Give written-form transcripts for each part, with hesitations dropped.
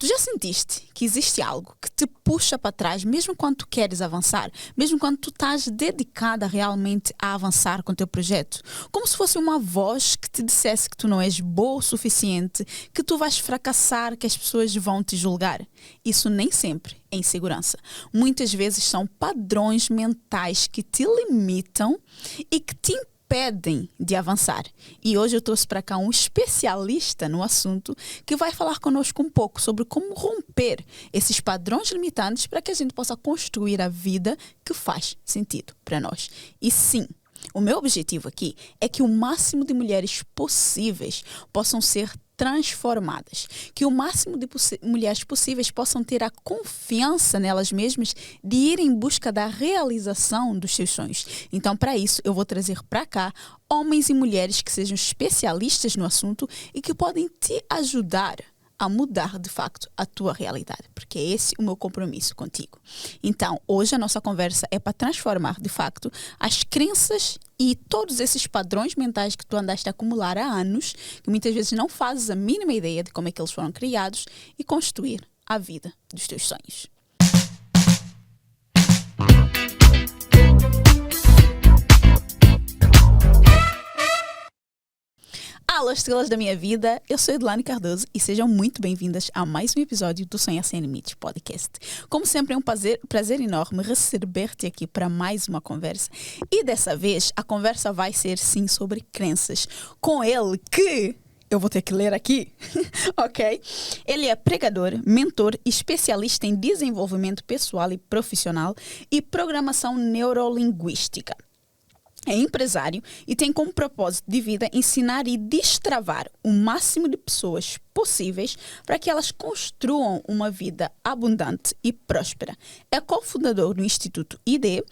já sentiste que existe algo que te puxa para trás, mesmo quando tu queres avançar, mesmo quando tu estás dedicada realmente a avançar com o teu projeto? Como se fosse uma voz que te dissesse que tu não és boa o suficiente, que tu vais fracassar, que as pessoas vão te julgar. Isso nem sempre é insegurança. Muitas vezes são padrões mentais que te limitam e que te impedem de avançar. E hoje eu trouxe para cá um especialista no assunto que vai falar conosco um pouco sobre como romper esses padrões limitantes para que a gente possa construir a vida que faz sentido para nós. E sim, o meu objetivo aqui é que o máximo de mulheres possíveis possam ser transformadas, que o máximo de mulheres possíveis possam ter a confiança nelas mesmas de ir em busca da realização dos seus sonhos. Então, para isso, eu vou trazer para cá homens e mulheres que sejam especialistas no assunto e que podem te ajudar a mudar, de facto, a tua realidade, porque é esse o meu compromisso contigo. Então, hoje a nossa conversa é para transformar, de facto, as crenças e todos esses padrões mentais que tu andaste a acumular há anos, que muitas vezes não fazes a mínima ideia de como é que eles foram criados, e construir a vida dos teus sonhos. Alô, estrelas da minha vida, eu sou Edilane Cardoso e sejam muito bem-vindas a mais um episódio do Sonhar Sem Limites podcast. Como sempre, é um prazer enorme receber-te aqui para mais uma conversa. E dessa vez, a conversa vai ser sim sobre crenças. Com ele que eu vou ter que ler aqui, ok? Ele é pregador, mentor e especialista em desenvolvimento pessoal e profissional e programação neurolinguística. É empresário e tem como propósito de vida ensinar e destravar o máximo de pessoas possíveis para que elas construam uma vida abundante e próspera. É cofundador do Instituto ID.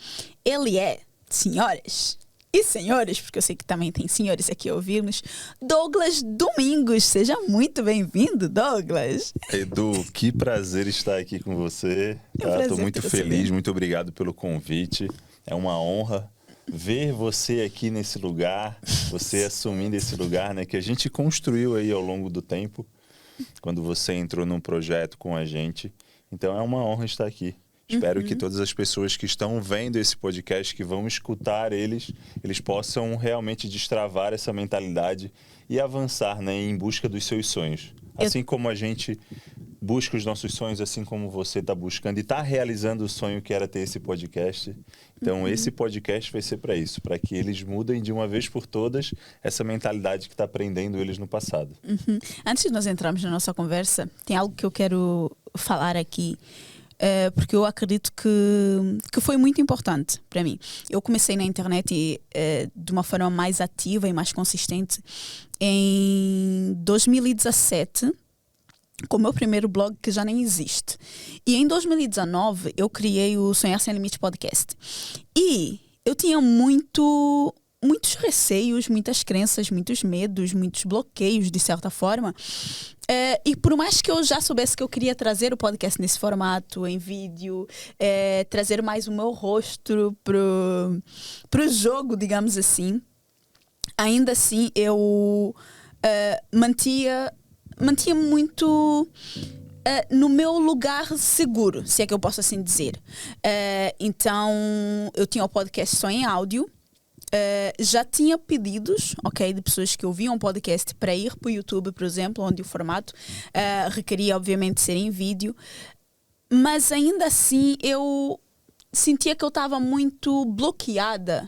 Ele é, senhoras e senhores, porque eu sei que também tem senhores aqui a ouvir-nos, Douglas Domingos. Seja muito bem-vindo, Douglas. Edu, que prazer estar aqui com você. Estou muito feliz, muito obrigado pelo convite. É uma honra ver você aqui nesse lugar, você assumindo esse lugar, né, que a gente construiu aí ao longo do tempo, quando você entrou num projeto com a gente. Então é uma honra estar aqui. Espero que todas as pessoas que estão vendo esse podcast, que vão escutar eles possam realmente destravar essa mentalidade e avançar, né, em busca dos seus sonhos. Assim como a gente busca os nossos sonhos, assim como você está buscando e está realizando o sonho que era ter esse podcast. Então, esse podcast vai ser para isso, para que eles mudem de uma vez por todas essa mentalidade que está prendendo eles no passado. Antes de nós entrarmos na nossa conversa, tem algo que eu quero falar aqui, porque eu acredito que foi muito importante para mim. Eu comecei na internet de uma forma mais ativa e mais consistente em 2017, com o meu primeiro blog, que já nem existe. E em 2019 eu criei o Sonhar Sem Limites podcast. E eu tinha muitos receios, muitas crenças, muitos medos, muitos bloqueios, de certa forma. E por mais que eu já soubesse que eu queria trazer o podcast nesse formato, em vídeo, trazer mais o meu rosto pro jogo, digamos assim, ainda assim eu mantinha muito no meu lugar seguro, se é que eu posso assim dizer. Então, eu tinha o podcast só em áudio. Já tinha pedidos, ok, de pessoas que ouviam o podcast para ir para o YouTube, por exemplo, onde o formato requeria, obviamente, ser em vídeo. Mas ainda assim, eu sentia que eu estava muito bloqueada.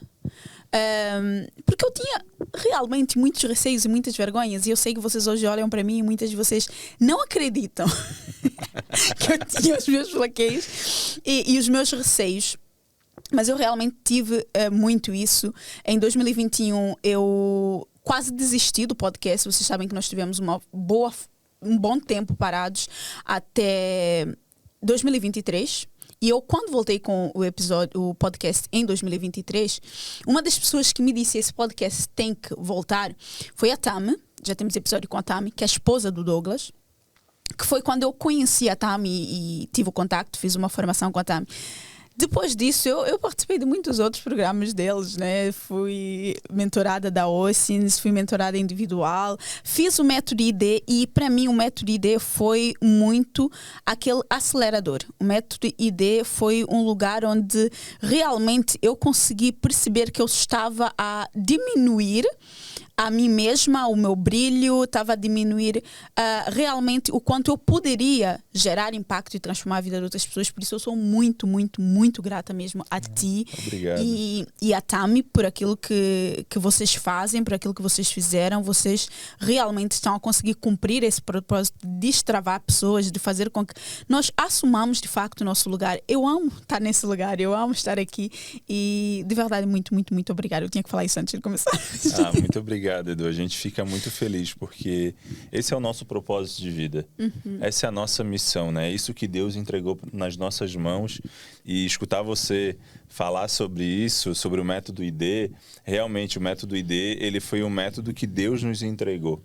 Porque eu tinha realmente muitos receios e muitas vergonhas, e eu sei que vocês hoje olham para mim e muitas de vocês não acreditam que eu tinha os meus bloqueios e os meus receios, mas eu realmente tive muito isso. Em 2021 eu quase desisti do podcast. Vocês sabem que nós tivemos um bom tempo parados até 2023. E eu, quando voltei com o podcast em 2023, uma das pessoas que me disse esse podcast tem que voltar foi a Tami. Já temos episódio com a Tami, que é a esposa do Douglas, que foi quando eu conheci a Tami e tive o contacto, fiz uma formação com a Tami. Depois disso, eu participei de muitos outros programas deles, né? Fui mentorada da Ossins, fui mentorada individual, fiz o método ID e para mim o método ID foi muito aquele acelerador. O método ID foi um lugar onde realmente eu consegui perceber que eu estava a diminuir a mim mesma, o meu brilho, estava a diminuir realmente o quanto eu poderia gerar impacto e transformar a vida de outras pessoas. Por isso eu sou muito, muito, muito grata mesmo a ti e a Tami por aquilo que vocês fazem, por aquilo que vocês fizeram. Vocês realmente estão a conseguir cumprir esse propósito de destravar pessoas, de fazer com que nós assumamos de facto o nosso lugar. Eu amo estar nesse lugar, eu amo estar aqui e de verdade muito, muito, muito obrigada. Eu tinha que falar isso antes de começar. Muito obrigado, Edu. A gente fica muito feliz porque esse é o nosso propósito de vida. Essa é a nossa missão, né? É isso que Deus entregou nas nossas mãos. E escutar você falar sobre isso, sobre o método ID, realmente o método ID, ele foi um método que Deus nos entregou.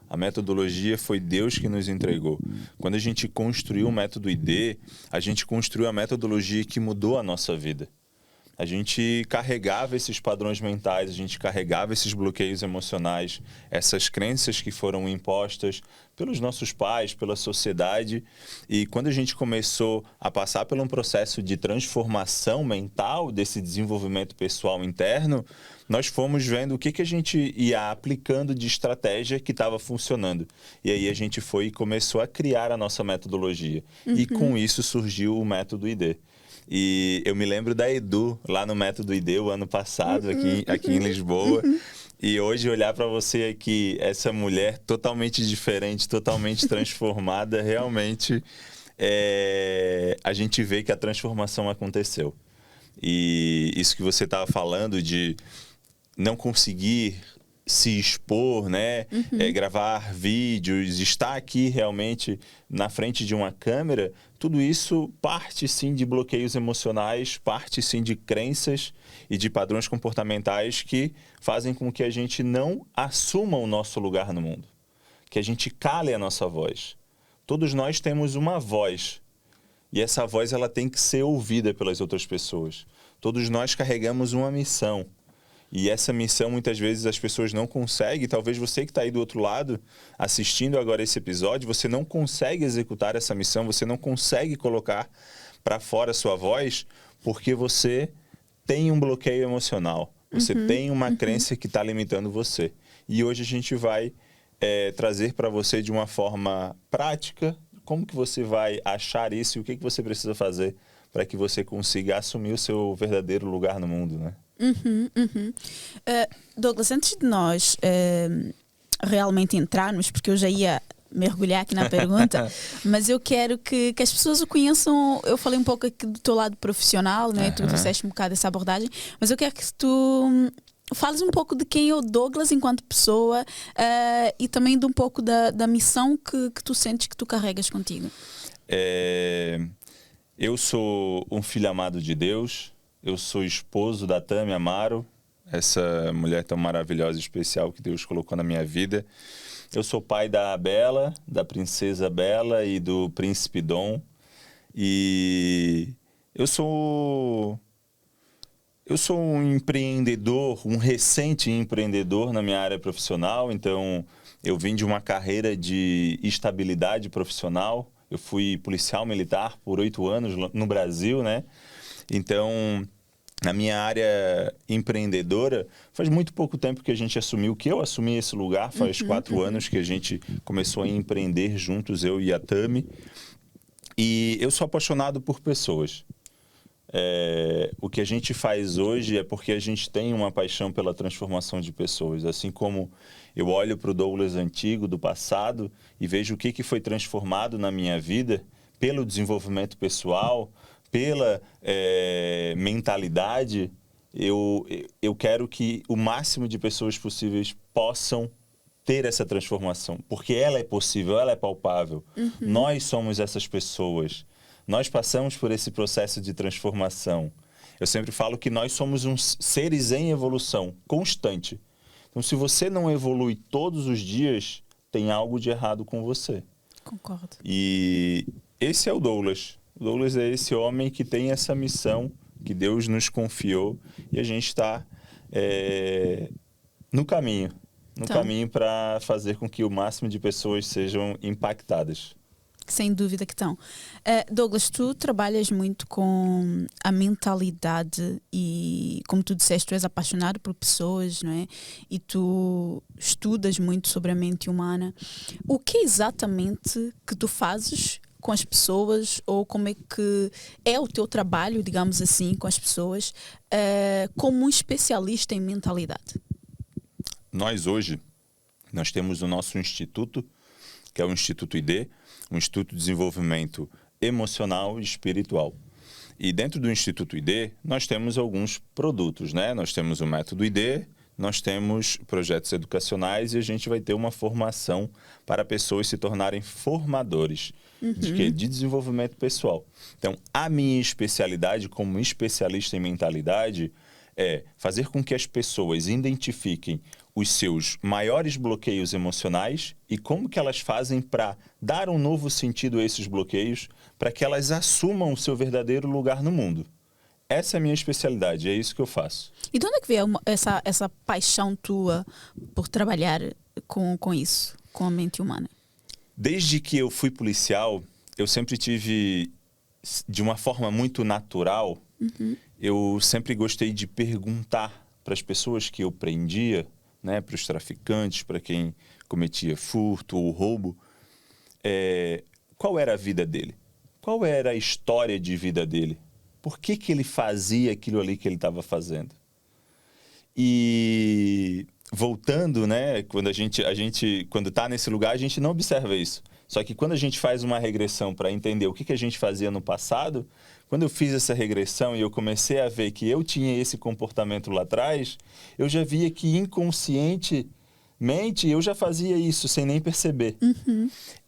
A metodologia foi Deus que nos entregou. Quando a gente construiu o método ID, a gente construiu a metodologia que mudou a nossa vida. A gente carregava esses padrões mentais, a gente carregava esses bloqueios emocionais, essas crenças que foram impostas pelos nossos pais, pela sociedade. E quando a gente começou a passar por um processo de transformação mental, desse desenvolvimento pessoal interno, nós fomos vendo o que a gente ia aplicando de estratégia que estava funcionando. E aí a gente foi e começou a criar a nossa metodologia. E com isso surgiu o método ID. E eu me lembro da Edu, lá no Método ID, o ano passado, aqui em Lisboa. E hoje olhar para você aqui, essa mulher totalmente diferente, totalmente transformada, realmente a gente vê que a transformação aconteceu. E isso que você estava falando de não conseguir se expor, né? Gravar vídeos, estar aqui realmente na frente de uma câmera, tudo isso parte sim de bloqueios emocionais, parte sim de crenças e de padrões comportamentais que fazem com que a gente não assuma o nosso lugar no mundo, que a gente cale a nossa voz. Todos nós temos uma voz e essa voz ela tem que ser ouvida pelas outras pessoas. Todos nós carregamos uma missão. E essa missão, muitas vezes, as pessoas não conseguem. Talvez você que está aí do outro lado, assistindo agora esse episódio, você não consegue executar essa missão, você não consegue colocar para fora a sua voz, porque você tem um bloqueio emocional. Você tem uma crença que está limitando você. E hoje a gente vai trazer para você de uma forma prática como que você vai achar isso e o que você precisa fazer para que você consiga assumir o seu verdadeiro lugar no mundo, né? Douglas, antes de nós realmente entrarmos, porque eu já ia mergulhar aqui na pergunta, mas eu quero que as pessoas o conheçam. Eu falei um pouco aqui do teu lado profissional, né? Tu trouxeste um bocado essa abordagem, mas eu quero que tu fales um pouco de quem é o Douglas enquanto pessoa e também de um pouco da missão que tu sentes que tu carregas contigo. Eu sou um filho amado de Deus. Eu sou esposo da Tami Amaro, essa mulher tão maravilhosa e especial que Deus colocou na minha vida. Eu sou pai da Bela, da princesa Bela e do príncipe Dom. E eu sou um empreendedor, um recente empreendedor na minha área profissional. Então, eu vim de uma carreira de estabilidade profissional. Eu fui policial militar por 8 anos no Brasil, né? Então, na minha área empreendedora, faz muito pouco tempo que a gente assumiu, que eu assumi esse lugar, faz 4 anos que a gente começou a empreender juntos, eu e a Tami. E eu sou apaixonado por pessoas. O que a gente faz hoje é porque a gente tem uma paixão pela transformação de pessoas. Assim como eu olho para o Douglas antigo, do passado, e vejo o que foi transformado na minha vida pelo desenvolvimento pessoal, pela mentalidade, eu quero que o máximo de pessoas possíveis possam ter essa transformação, porque ela é possível, ela é palpável. Nós somos essas pessoas. Nós passamos por esse processo de transformação. Eu sempre falo que nós somos uns seres em evolução constante. Então, se você não evolui todos os dias, tem algo de errado com você. Concordo. E esse é o Douglas. O Douglas é esse homem que tem essa missão que Deus nos confiou e a gente está no caminho para fazer com que o máximo de pessoas sejam impactadas. Sem dúvida que estão. Douglas, tu trabalhas muito com a mentalidade e, como tu disseste, tu és apaixonado por pessoas, não é? E tu estudas muito sobre a mente humana. O que é exatamente que tu fazes com as pessoas, ou como é que é o teu trabalho, digamos assim, com as pessoas, como um especialista em mentalidade? Nós temos o nosso instituto, que é o Instituto ID, um Instituto de Desenvolvimento Emocional e Espiritual. E dentro do Instituto ID, nós temos alguns produtos, né? Nós temos o Método ID, nós temos projetos educacionais e a gente vai ter uma formação para pessoas se tornarem formadores de desenvolvimento pessoal. Então, a minha especialidade como especialista em mentalidade é fazer com que as pessoas identifiquem os seus maiores bloqueios emocionais e como que elas fazem para dar um novo sentido a esses bloqueios, para que elas assumam o seu verdadeiro lugar no mundo. Essa é a minha especialidade, é isso que eu faço. E de onde é que veio essa paixão tua por trabalhar com isso, com a mente humana? Desde que eu fui policial, eu sempre tive, de uma forma muito natural, eu sempre gostei de perguntar para as pessoas que eu prendia, né, para os traficantes, para quem cometia furto ou roubo, qual era a vida dele? Qual era a história de vida dele? Por que ele fazia aquilo ali que ele estava fazendo? E voltando, né, quando a gente quando está nesse lugar, a gente não observa isso. Só que quando a gente faz uma regressão para entender o que a gente fazia no passado, quando eu fiz essa regressão e eu comecei a ver que eu tinha esse comportamento lá atrás, eu já via que inconscientemente eu já fazia isso sem nem perceber.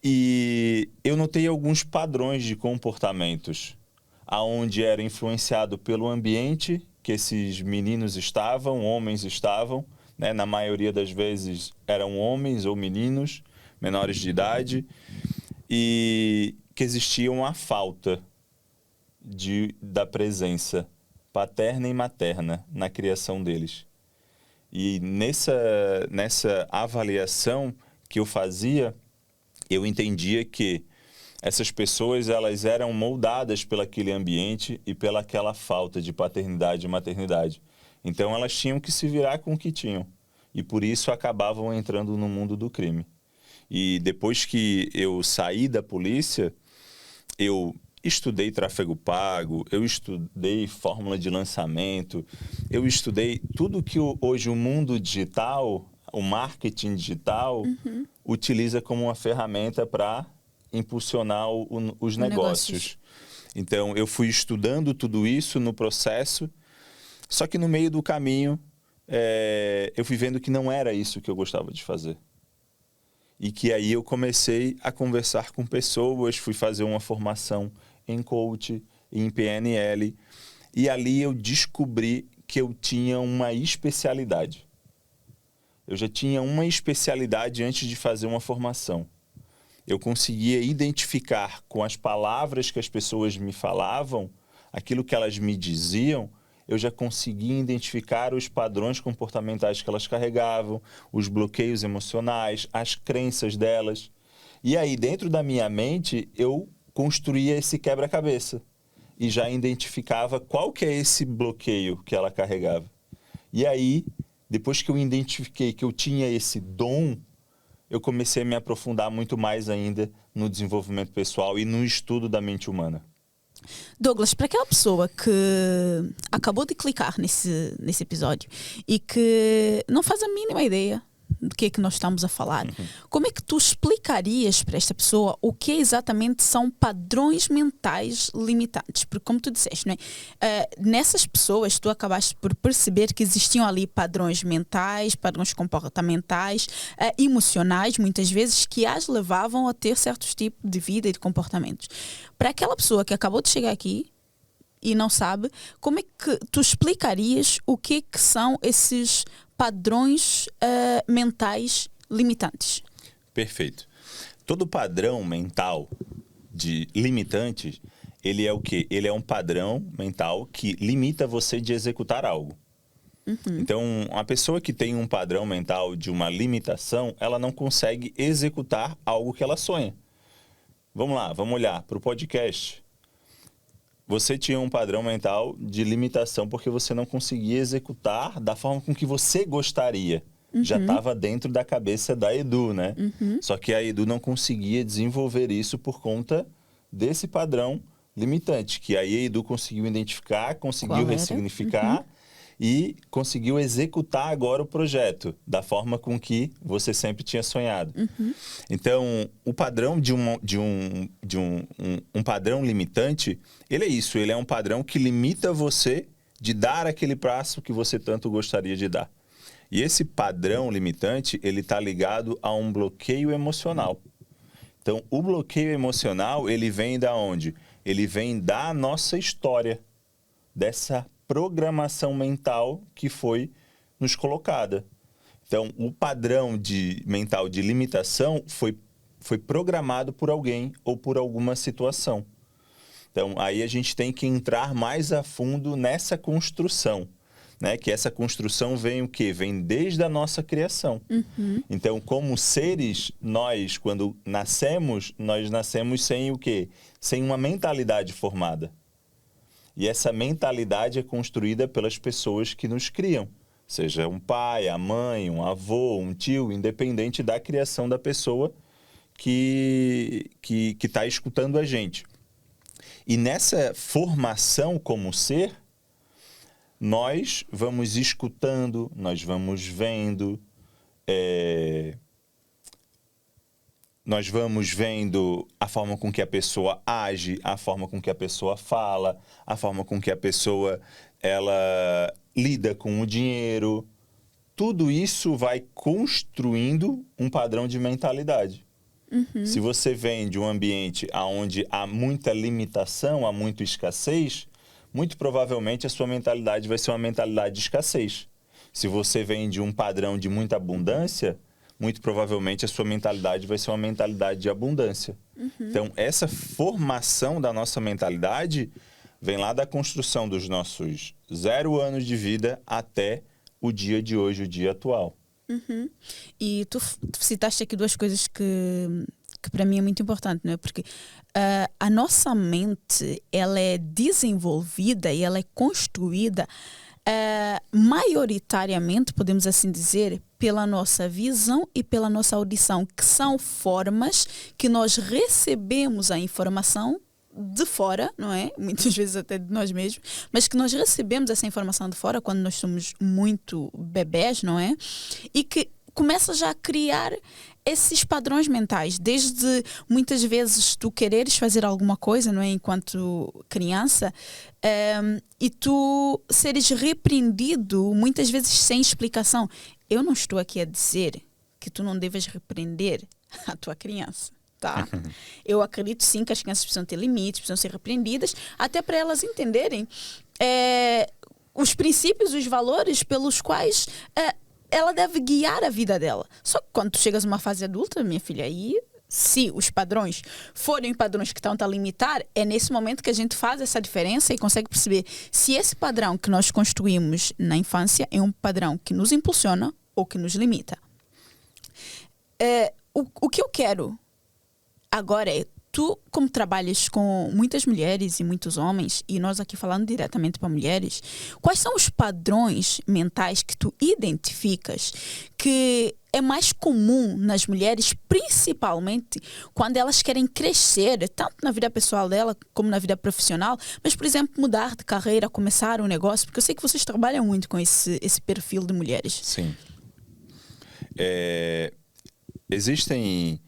E eu notei alguns padrões de comportamentos, aonde era influenciado pelo ambiente que esses meninos estavam, homens estavam, né? Na maioria das vezes eram homens ou meninos menores de idade, e que existia uma falta da presença paterna e materna na criação deles. E nessa avaliação que eu fazia, eu entendia que essas pessoas elas eram moldadas pelaquele ambiente e pelaquela falta de paternidade e maternidade. Então elas tinham que se virar com o que tinham. E por isso acabavam entrando no mundo do crime. E depois que eu saí da polícia, eu estudei tráfego pago, eu estudei fórmula de lançamento, eu estudei tudo que hoje o mundo digital, o marketing digital, utiliza como uma ferramenta para impulsionar os negócios. Então, eu fui estudando tudo isso no processo, só que no meio do caminho, eu fui vendo que não era isso que eu gostava de fazer. E que aí eu comecei a conversar com pessoas, fui fazer uma formação em coach, em PNL, e ali eu descobri que eu tinha uma especialidade. Eu já tinha uma especialidade antes de fazer uma formação. Eu conseguia identificar com as palavras que as pessoas me falavam, aquilo que elas me diziam, eu já conseguia identificar os padrões comportamentais que elas carregavam, os bloqueios emocionais, as crenças delas. E aí, dentro da minha mente, eu construía esse quebra-cabeça e já identificava qual que é esse bloqueio que ela carregava. E aí, depois que eu identifiquei que eu tinha esse dom, eu comecei a me aprofundar muito mais ainda no desenvolvimento pessoal e no estudo da mente humana. Douglas, para aquela pessoa que acabou de clicar nesse episódio e que não faz a mínima ideia do que é que nós estamos a falar, como é que tu explicarias para esta pessoa o que exatamente são padrões mentais limitantes? Porque, como tu disseste, não é? Nessas pessoas tu acabaste por perceber que existiam ali padrões mentais, padrões comportamentais, emocionais, muitas vezes, que as levavam a ter certos tipos de vida e de comportamentos. Para aquela pessoa que acabou de chegar aqui e não sabe, como é que tu explicarias o que são esses padrões mentais limitantes? Perfeito. Todo padrão mental de limitantes, ele é o quê? Ele é um padrão mental que limita você de executar algo. Então, uma pessoa que tem um padrão mental de uma limitação, ela não consegue executar algo que ela sonha. Vamos lá, vamos olhar para o podcast. Você tinha um padrão mental de limitação porque você não conseguia executar da forma com que você gostaria. Já estava dentro da cabeça da Edu, né? Só que a Edu não conseguia desenvolver isso por conta desse padrão limitante, que aí a Edu conseguiu identificar, conseguiu ressignificar e conseguiu executar agora o projeto da forma com que você sempre tinha sonhado. Então, o padrão um padrão limitante, ele é isso, ele é um padrão que limita você de dar aquele passo que você tanto gostaria de dar. E esse padrão limitante, ele está ligado a um bloqueio emocional. Então, o bloqueio emocional, ele vem da onde? Ele vem da nossa história, dessa programação mental que foi nos colocada. Então, o padrão mental de limitação foi programado por alguém ou por alguma situação. Então, aí a gente tem que entrar mais a fundo nessa construção, né? Que essa construção vem o quê? Vem desde a nossa criação. Então, como seres, nós, quando nascemos, nós nascemos sem o quê? Sem uma mentalidade formada. E essa mentalidade é construída pelas pessoas que nos criam. Seja um pai, a mãe, um avô, um tio, independente da criação da pessoa que está escutando a gente. E nessa formação como ser, nós vamos escutando, nós vamos vendo, nós vamos vendo a forma com que a pessoa age, a forma com que a pessoa fala, a forma com que a pessoa ela lida com o dinheiro. Tudo isso vai construindo um padrão de mentalidade. Se você vem de um ambiente onde há muita limitação, há muita escassez, muito provavelmente a sua mentalidade vai ser uma mentalidade de escassez. Se você vem de um padrão de muita abundância, muito provavelmente a sua mentalidade vai ser uma mentalidade de abundância. Então, essa formação da nossa mentalidade vem lá da construção dos nossos 0 anos de vida até o dia de hoje, o dia atual. E tu citaste aqui 2 coisas que para mim é muito importante, não é? Porque a nossa mente, ela é desenvolvida e ela é construída maioritariamente, podemos assim dizer, pela nossa visão e pela nossa audição, que são formas que nós recebemos a informação de fora, não é? Muitas vezes até de nós mesmos, mas que nós recebemos essa informação de fora quando nós somos muito bebés, não é? E que começa já a criar esses padrões mentais, desde muitas vezes tu quereres fazer alguma coisa, não é, enquanto criança, e tu seres repreendido muitas vezes sem explicação. Eu não estou aqui a dizer que tu não devas repreender a tua criança, tá? Eu acredito sim que as crianças precisam ter limites, precisam ser repreendidas, até para elas entenderem os princípios, os valores pelos quais ela deve guiar a vida dela. Só que quando tu chegas a uma fase adulta, minha filha, aí se os padrões forem padrões que estão a limitar, é nesse momento que a gente faz essa diferença e consegue perceber se esse padrão que nós construímos na infância é um padrão que nos impulsiona ou que nos limita. O que eu quero agora é, tu, como trabalhas com muitas mulheres e muitos homens, e nós aqui falando diretamente para mulheres, quais são os padrões mentais que tu identificas que é mais comum nas mulheres, principalmente quando elas querem crescer, tanto na vida pessoal dela como na vida profissional, mas, por exemplo, mudar de carreira, começar um negócio, porque eu sei que vocês trabalham muito com esse perfil de mulheres. Sim. Existem...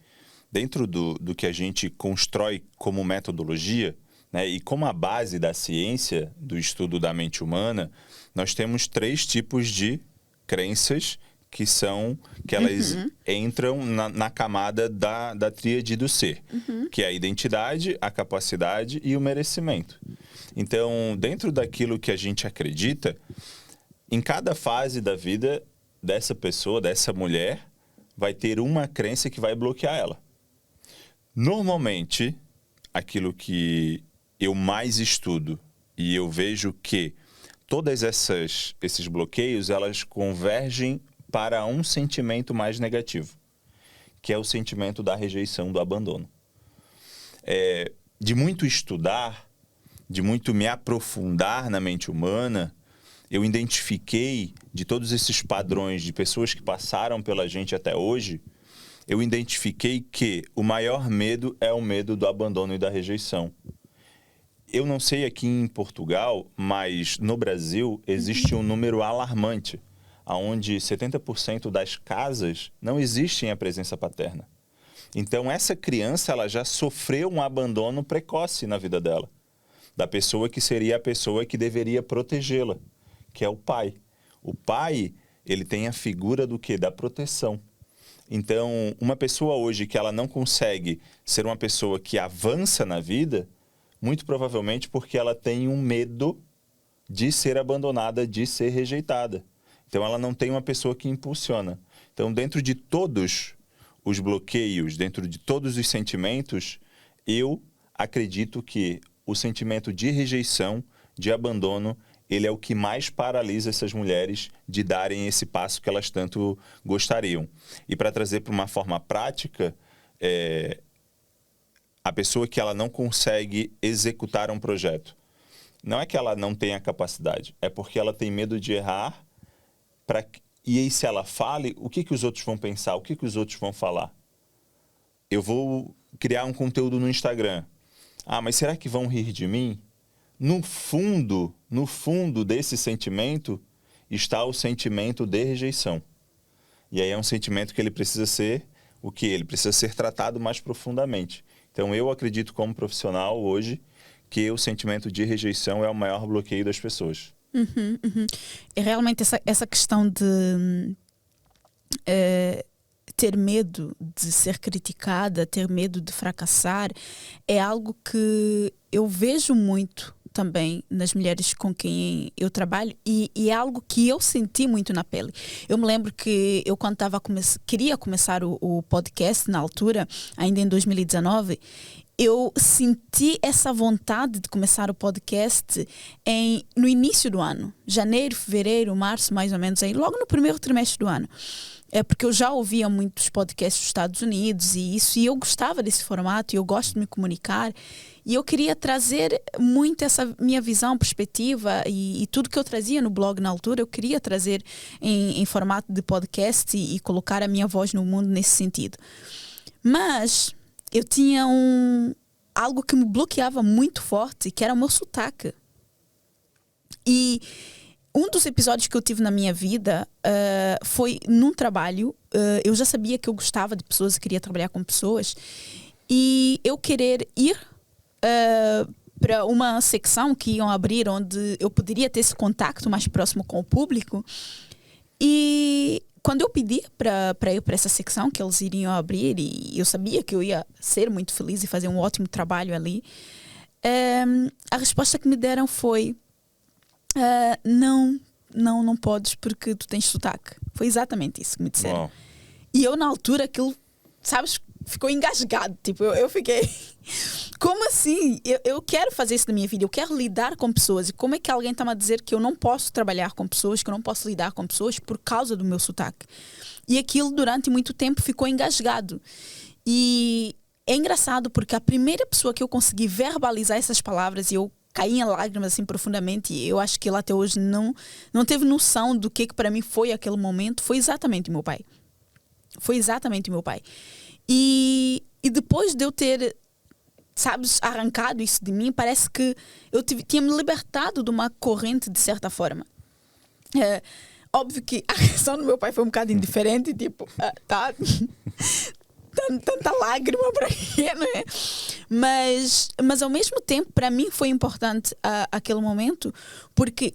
Dentro do que a gente constrói como metodologia, né, e como a base da ciência, do estudo da mente humana, nós temos 3 tipos de crenças que elas entram na camada da tríade do ser, que é a identidade, a capacidade e o merecimento. Então, dentro daquilo que a gente acredita, em cada fase da vida dessa pessoa, dessa mulher, vai ter uma crença que vai bloquear ela. Normalmente, aquilo que eu mais estudo e eu vejo que todas esses bloqueios, elas convergem para um sentimento mais negativo, que é o sentimento da rejeição, do abandono. De muito estudar, de muito me aprofundar na mente humana, eu identifiquei, de todos esses padrões de pessoas que passaram pela gente até hoje, eu identifiquei que o maior medo é o medo do abandono e da rejeição. Eu não sei aqui em Portugal, mas no Brasil existe um número alarmante, onde 70% das casas não existem a presença paterna. Então, essa criança ela já sofreu um abandono precoce na vida dela, da pessoa que seria a pessoa que deveria protegê-la, que é o pai. O pai, ele tem a figura do quê? Da proteção. Então, uma pessoa hoje que ela não consegue ser uma pessoa que avança na vida, muito provavelmente porque ela tem um medo de ser abandonada, de ser rejeitada. Então, ela não tem uma pessoa que impulsiona. Então, dentro de todos os bloqueios, dentro de todos os sentimentos, eu acredito que o sentimento de rejeição, de abandono, ele é o que mais paralisa essas mulheres de darem esse passo que elas tanto gostariam. E para trazer para uma forma prática, a pessoa que ela não consegue executar um projeto, não é que ela não tenha capacidade, é porque ela tem medo de errar. E aí, se ela fale, o que os outros vão pensar? O que os outros vão falar? Eu vou criar um conteúdo no Instagram. Ah, mas será que vão rir de mim? No fundo desse sentimento está o sentimento de rejeição. E aí é um sentimento que ele precisa ser o quê? Ele precisa ser tratado mais profundamente. Então, eu acredito como profissional hoje que o sentimento de rejeição é o maior bloqueio das pessoas. É realmente essa questão de ter medo de ser criticada, ter medo de fracassar, é algo que eu vejo muito também nas mulheres com quem eu trabalho e é algo que eu senti muito na pele. Eu me lembro que eu quando queria começar o podcast na altura, ainda em 2019, eu senti essa vontade de começar o podcast no início do ano. Janeiro, fevereiro, março, mais ou menos, aí, logo no primeiro trimestre do ano. Porque eu já ouvia muitos podcasts dos Estados Unidos e eu gostava desse formato e eu gosto de me comunicar. E eu queria trazer muito essa minha visão, perspectiva e tudo que eu trazia no blog na altura, eu queria trazer em formato de podcast e colocar a minha voz no mundo nesse sentido. Mas eu tinha algo que me bloqueava muito forte, que era o meu sotaque. E um dos episódios que eu tive na minha vida foi num trabalho. Eu já sabia que eu gostava de pessoas e queria trabalhar com pessoas. E eu querer ir para uma secção que iam abrir onde eu poderia ter esse contacto mais próximo com o público. E quando eu pedi para ir para essa secção que eles iriam abrir, e eu sabia que eu ia ser muito feliz e fazer um ótimo trabalho ali, a resposta que me deram foi: não podes porque tu tens sotaque. Foi exatamente isso que me disseram. Uau. E eu na altura aquilo, sabes, ficou engasgado. Tipo, eu fiquei... Como assim? Eu quero fazer isso na minha vida, eu quero lidar com pessoas. E como é que alguém está-me a dizer que eu não posso trabalhar com pessoas, que eu não posso lidar com pessoas por causa do meu sotaque? E aquilo durante muito tempo ficou engasgado. E é engraçado porque a primeira pessoa que eu consegui verbalizar essas palavras, e eu caí em lágrimas assim profundamente, e eu acho que ele até hoje não teve noção do que para mim foi aquele momento, foi exatamente o meu pai. Foi exatamente o meu pai. E depois de eu ter, sabes, arrancado isso de mim, parece que eu tinha me libertado de uma corrente de certa forma. Óbvio que a reação do meu pai foi um bocado indiferente, tipo, tá... tanta lágrima para quê, não é? Mas ao mesmo tempo, para mim foi importante aquele momento, porque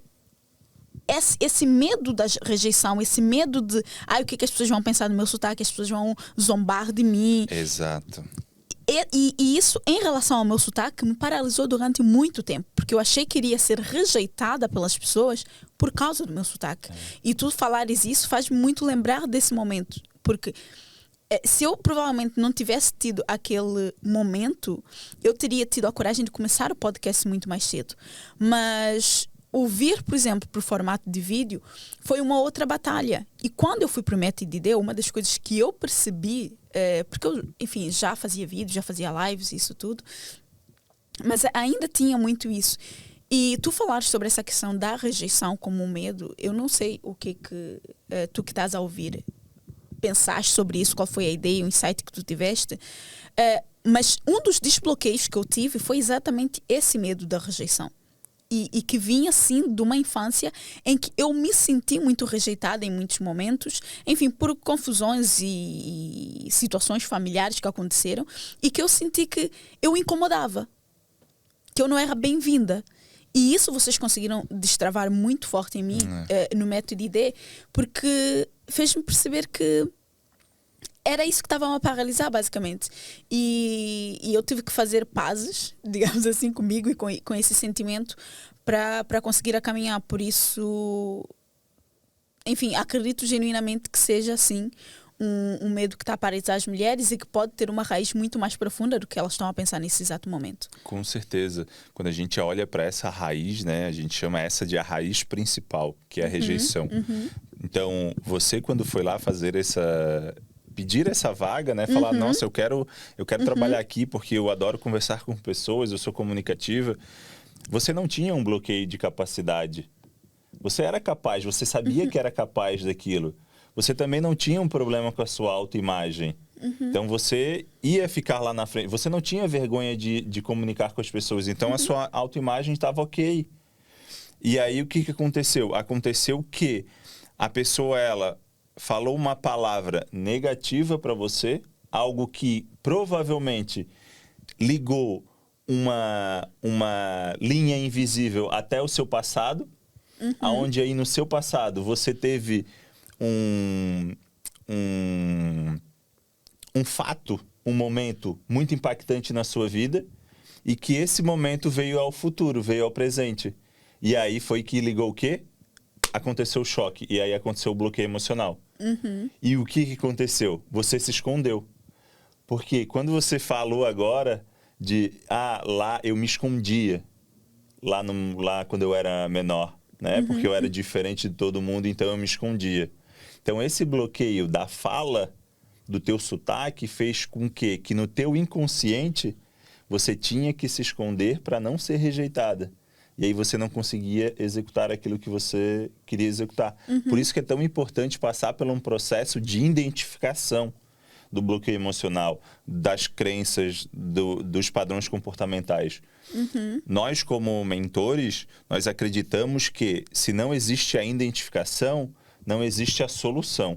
esse medo da rejeição, esse medo de o que as pessoas vão pensar do meu sotaque, as pessoas vão zombar de mim. Exato. E isso, em relação ao meu sotaque, me paralisou durante muito tempo, porque eu achei que iria ser rejeitada pelas pessoas por causa do meu sotaque. E tu falares isso faz muito lembrar desse momento, porque se eu provavelmente não tivesse tido aquele momento, eu teria tido a coragem de começar o podcast muito mais cedo. Mas ouvir, por exemplo, por formato de vídeo, foi uma outra batalha. E quando eu fui para o Método IDD, uma das coisas que eu percebi, porque eu, enfim, já fazia vídeos, já fazia lives, isso tudo, mas ainda tinha muito isso. E tu falares sobre essa questão da rejeição como um medo, eu não sei o que tu que estás a ouvir pensaste sobre isso, qual foi a ideia, o insight que tu tiveste, mas um dos desbloqueios que eu tive foi exatamente esse medo da rejeição. E que vinha, sim, de uma infância em que eu me senti muito rejeitada em muitos momentos, enfim, por confusões e situações familiares que aconteceram, e que eu senti que eu incomodava, que eu não era bem-vinda. E isso vocês conseguiram destravar muito forte em mim, no Método ID, porque fez-me perceber que era isso que estava a paralisar, basicamente. E eu tive que fazer pazes, digamos assim, comigo e com esse sentimento para conseguir caminhar. Por isso, enfim, acredito genuinamente que seja assim um medo que está a paralisar as mulheres e que pode ter uma raiz muito mais profunda do que elas estão a pensar nesse exato momento. Com certeza. Quando a gente olha para essa raiz, né, a gente chama essa de a raiz principal, que é a rejeição. Então, você quando foi lá pedir essa vaga, né, falar, nossa, eu quero trabalhar aqui porque eu adoro conversar com pessoas, eu sou comunicativa. Você não tinha um bloqueio de capacidade. Você era capaz, você sabia que era capaz daquilo. Você também não tinha um problema com a sua autoimagem. Então, você ia ficar lá na frente. Você não tinha vergonha de comunicar com as pessoas. Então, a sua autoimagem estava ok. E aí, o que aconteceu? Aconteceu que a pessoa, ela falou uma palavra negativa para você, algo que provavelmente ligou uma linha invisível até o seu passado, onde aí no seu passado você teve um fato, um momento muito impactante na sua vida e que esse momento veio ao futuro, veio ao presente. E aí foi que ligou o quê? Aconteceu o choque. E aí aconteceu o bloqueio emocional. E o que aconteceu? Você se escondeu. Porque quando você falou agora de, lá eu me escondia, lá quando eu era menor, né? Porque eu era diferente de todo mundo, então eu me escondia. Então, esse bloqueio da fala, do teu sotaque, fez com que no teu inconsciente você tinha que se esconder para não ser rejeitada. E aí você não conseguia executar aquilo que você queria executar. Por isso que é tão importante passar por um processo de identificação do bloqueio emocional, das crenças, dos padrões comportamentais. Nós, como mentores, nós acreditamos que se não existe a identificação, não existe a solução.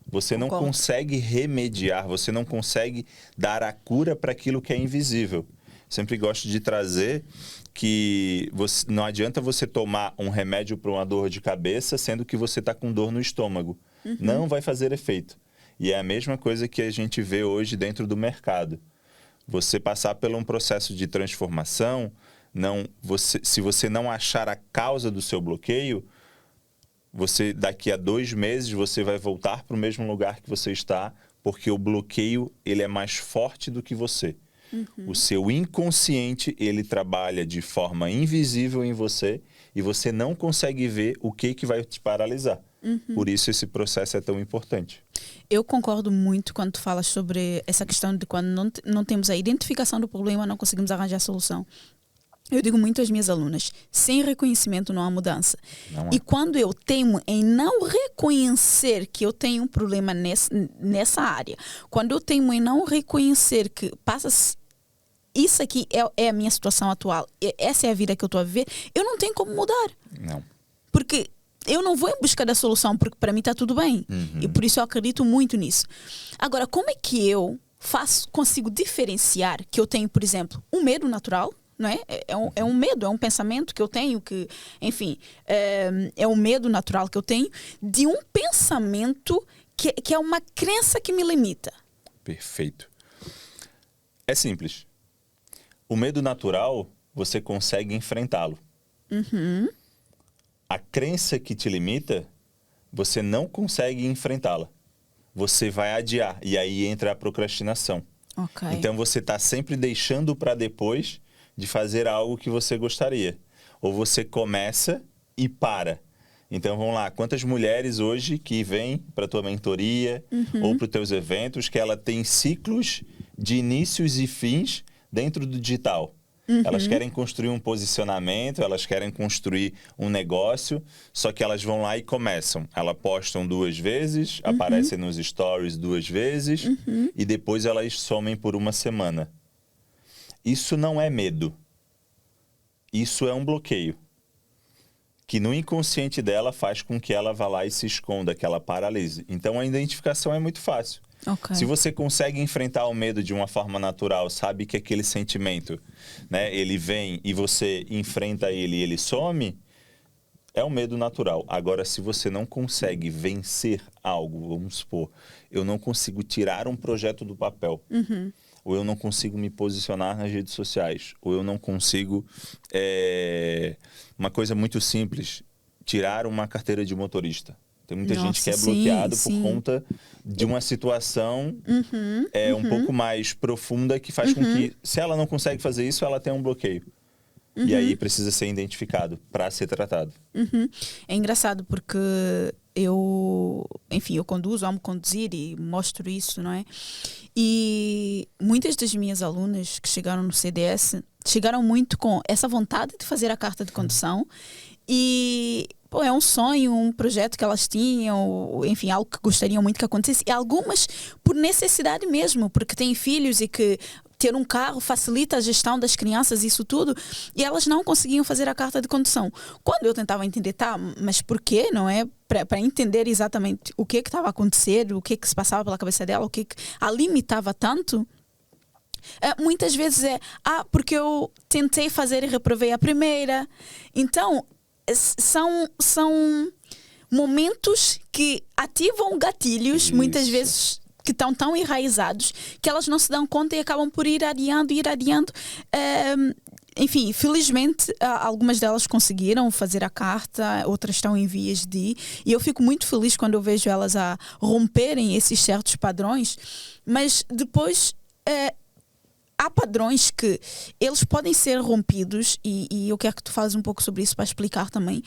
Você não consegue remediar, você não consegue dar a cura para aquilo que é invisível. Sempre gosto de trazer que não adianta você tomar um remédio para uma dor de cabeça, sendo que você está com dor no estômago. Não vai fazer efeito. E é a mesma coisa que a gente vê hoje dentro do mercado. Você passar por um processo de transformação, se você não achar a causa do seu bloqueio, daqui a 2 meses, você vai voltar para o mesmo lugar que você está, porque o bloqueio ele é mais forte do que você. O seu inconsciente, ele trabalha de forma invisível em você e você não consegue ver o que vai te paralisar. Por isso esse processo é tão importante. Eu concordo muito quando tu falas sobre essa questão de quando não temos a identificação do problema, não conseguimos arranjar a solução. Eu digo muito às minhas alunas, sem reconhecimento não há mudança. E quando eu teimo em não reconhecer que eu tenho um problema nessa área, quando eu teimo em não reconhecer que isso aqui é a minha situação atual, essa é a vida que eu estou a viver, eu não tenho como mudar. Não. Porque eu não vou em busca da solução, porque para mim está tudo bem. E por isso eu acredito muito nisso. Agora, como é que eu consigo diferenciar que eu tenho, por exemplo, um medo natural, não é? É um medo, é um pensamento que eu tenho, que, enfim, é um medo natural que eu tenho, de um pensamento que é uma crença que me limita. Perfeito. É simples. O medo natural, você consegue enfrentá-lo. A crença que te limita, você não consegue enfrentá-la. você vai adiar. E aí entra a procrastinação. Okay. Então, você está sempre deixando para depois de fazer algo que você gostaria. Ou você começa e para. Então, vamos lá. Quantas mulheres hoje que vêm para a tua mentoria ou para os teus eventos, que ela tem ciclos de inícios e fins dentro do digital? Elas querem construir um posicionamento, elas querem construir um negócio, só que elas vão lá e começam. Elas postam 2 vezes, aparecem nos stories 2 vezes e depois elas somem por 1 semana. Isso não é medo. Isso é um bloqueio. Que no inconsciente dela faz com que ela vá lá e se esconda, que ela paralise. Então a identificação é muito fácil. Okay. Se você consegue enfrentar o medo de uma forma natural, sabe que aquele sentimento, né, ele vem e você enfrenta ele e ele some, é um medo natural. Agora, se você não consegue vencer algo, vamos supor, eu não consigo tirar um projeto do papel, ou eu não consigo me posicionar nas redes sociais, ou eu não consigo, uma coisa muito simples, tirar uma carteira de motorista. Tem muita gente que é bloqueado por conta de uma situação um pouco mais profunda que faz com que, se ela não consegue fazer isso, ela tem um bloqueio. E aí precisa ser identificado para ser tratado. É engraçado porque eu conduzo, amo conduzir e mostro isso, não é? E muitas das minhas alunas que chegaram no CDS chegaram muito com essa vontade de fazer a carta de condução e é um sonho, um projeto que elas tinham, enfim, algo que gostariam muito que acontecesse. E algumas por necessidade mesmo, porque têm filhos e que ter um carro facilita a gestão das crianças, isso tudo, e elas não conseguiam fazer a carta de condução. Quando eu tentava entender, mas por quê, não é? Para entender exatamente o que estava a acontecer, o que se passava pela cabeça dela, o que a limitava tanto, muitas vezes porque eu tentei fazer e reprovei a primeira. Então, são momentos que ativam gatilhos, muitas vezes que estão tão enraizados que elas não se dão conta e acabam por ir adiando. Enfim, felizmente algumas delas conseguiram fazer a carta, outras estão em vias de, e eu fico muito feliz quando eu vejo elas a romperem esses certos padrões, mas depois há padrões que eles podem ser rompidos e eu quero que tu fales um pouco sobre isso para explicar também,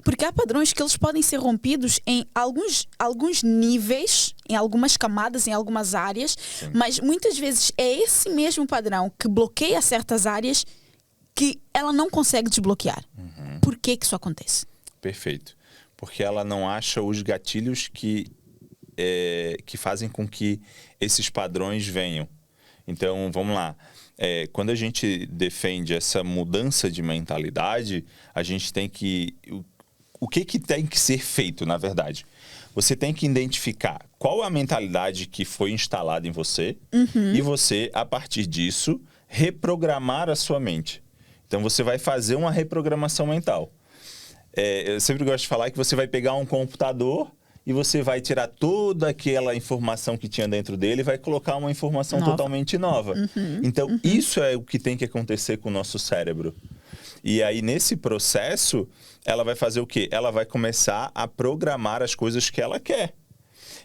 porque há padrões que eles podem ser rompidos em alguns níveis, em algumas camadas, em algumas áreas. Sim. Mas muitas vezes é esse mesmo padrão que bloqueia certas áreas que ela não consegue desbloquear. Por que isso acontece? Perfeito. Porque ela não acha os gatilhos que fazem com que esses padrões venham. Então, vamos lá. Quando a gente defende essa mudança de mentalidade, a gente tem que... O que tem que ser feito, na verdade? Você tem que identificar qual é a mentalidade que foi instalada em você e você, a partir disso, reprogramar a sua mente. Então, você vai fazer uma reprogramação mental. Eu sempre gosto de falar que você vai pegar um computador e você vai tirar toda aquela informação que tinha dentro dele e vai colocar uma informação totalmente nova. Então, isso é o que tem que acontecer com o nosso cérebro. E aí, nesse processo, ela vai fazer o quê? Ela vai começar a programar as coisas que ela quer.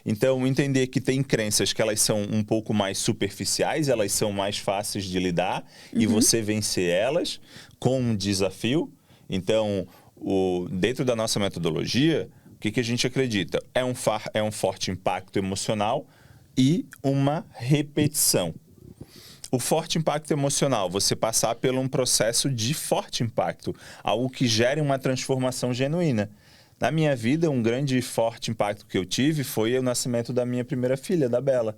Então, entender que tem crenças que elas são um pouco mais superficiais, elas são mais fáceis de lidar e você vencer elas com um desafio. Então, dentro da nossa metodologia, o que a gente acredita? É um forte impacto emocional e uma repetição. O forte impacto emocional, você passar por um processo de forte impacto, algo que gere uma transformação genuína. Na minha vida, um grande e forte impacto que eu tive foi o nascimento da minha primeira filha, da Bela.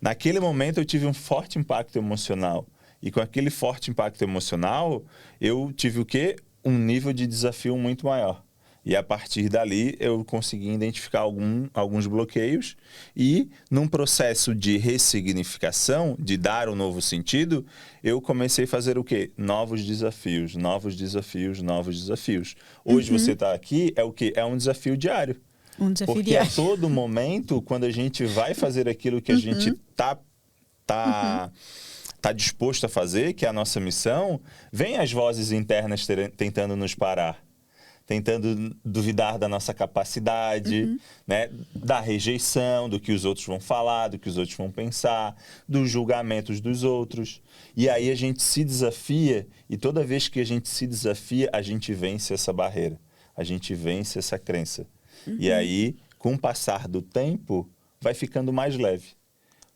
Naquele momento, eu tive um forte impacto emocional. E com aquele forte impacto emocional, eu tive o quê? Um nível de desafio muito maior. E a partir dali, eu consegui identificar alguns bloqueios e, num processo de ressignificação, de dar um novo sentido, eu comecei a fazer o quê? Novos desafios, novos desafios, novos desafios. Hoje você está aqui, é o quê? É um desafio diário. Um desafio Porque diário. a todo momento, quando a gente vai fazer aquilo que a gente tá disposto a fazer, que é a nossa missão, vem as vozes internas tentando nos parar. tentando duvidar da nossa capacidade, né? Da rejeição, do que os outros vão falar, do que os outros vão pensar, dos julgamentos dos outros. E aí a gente se desafia, e toda vez que a gente se desafia, a gente vence essa barreira, a gente vence essa crença. E aí, com o passar do tempo, vai ficando mais leve.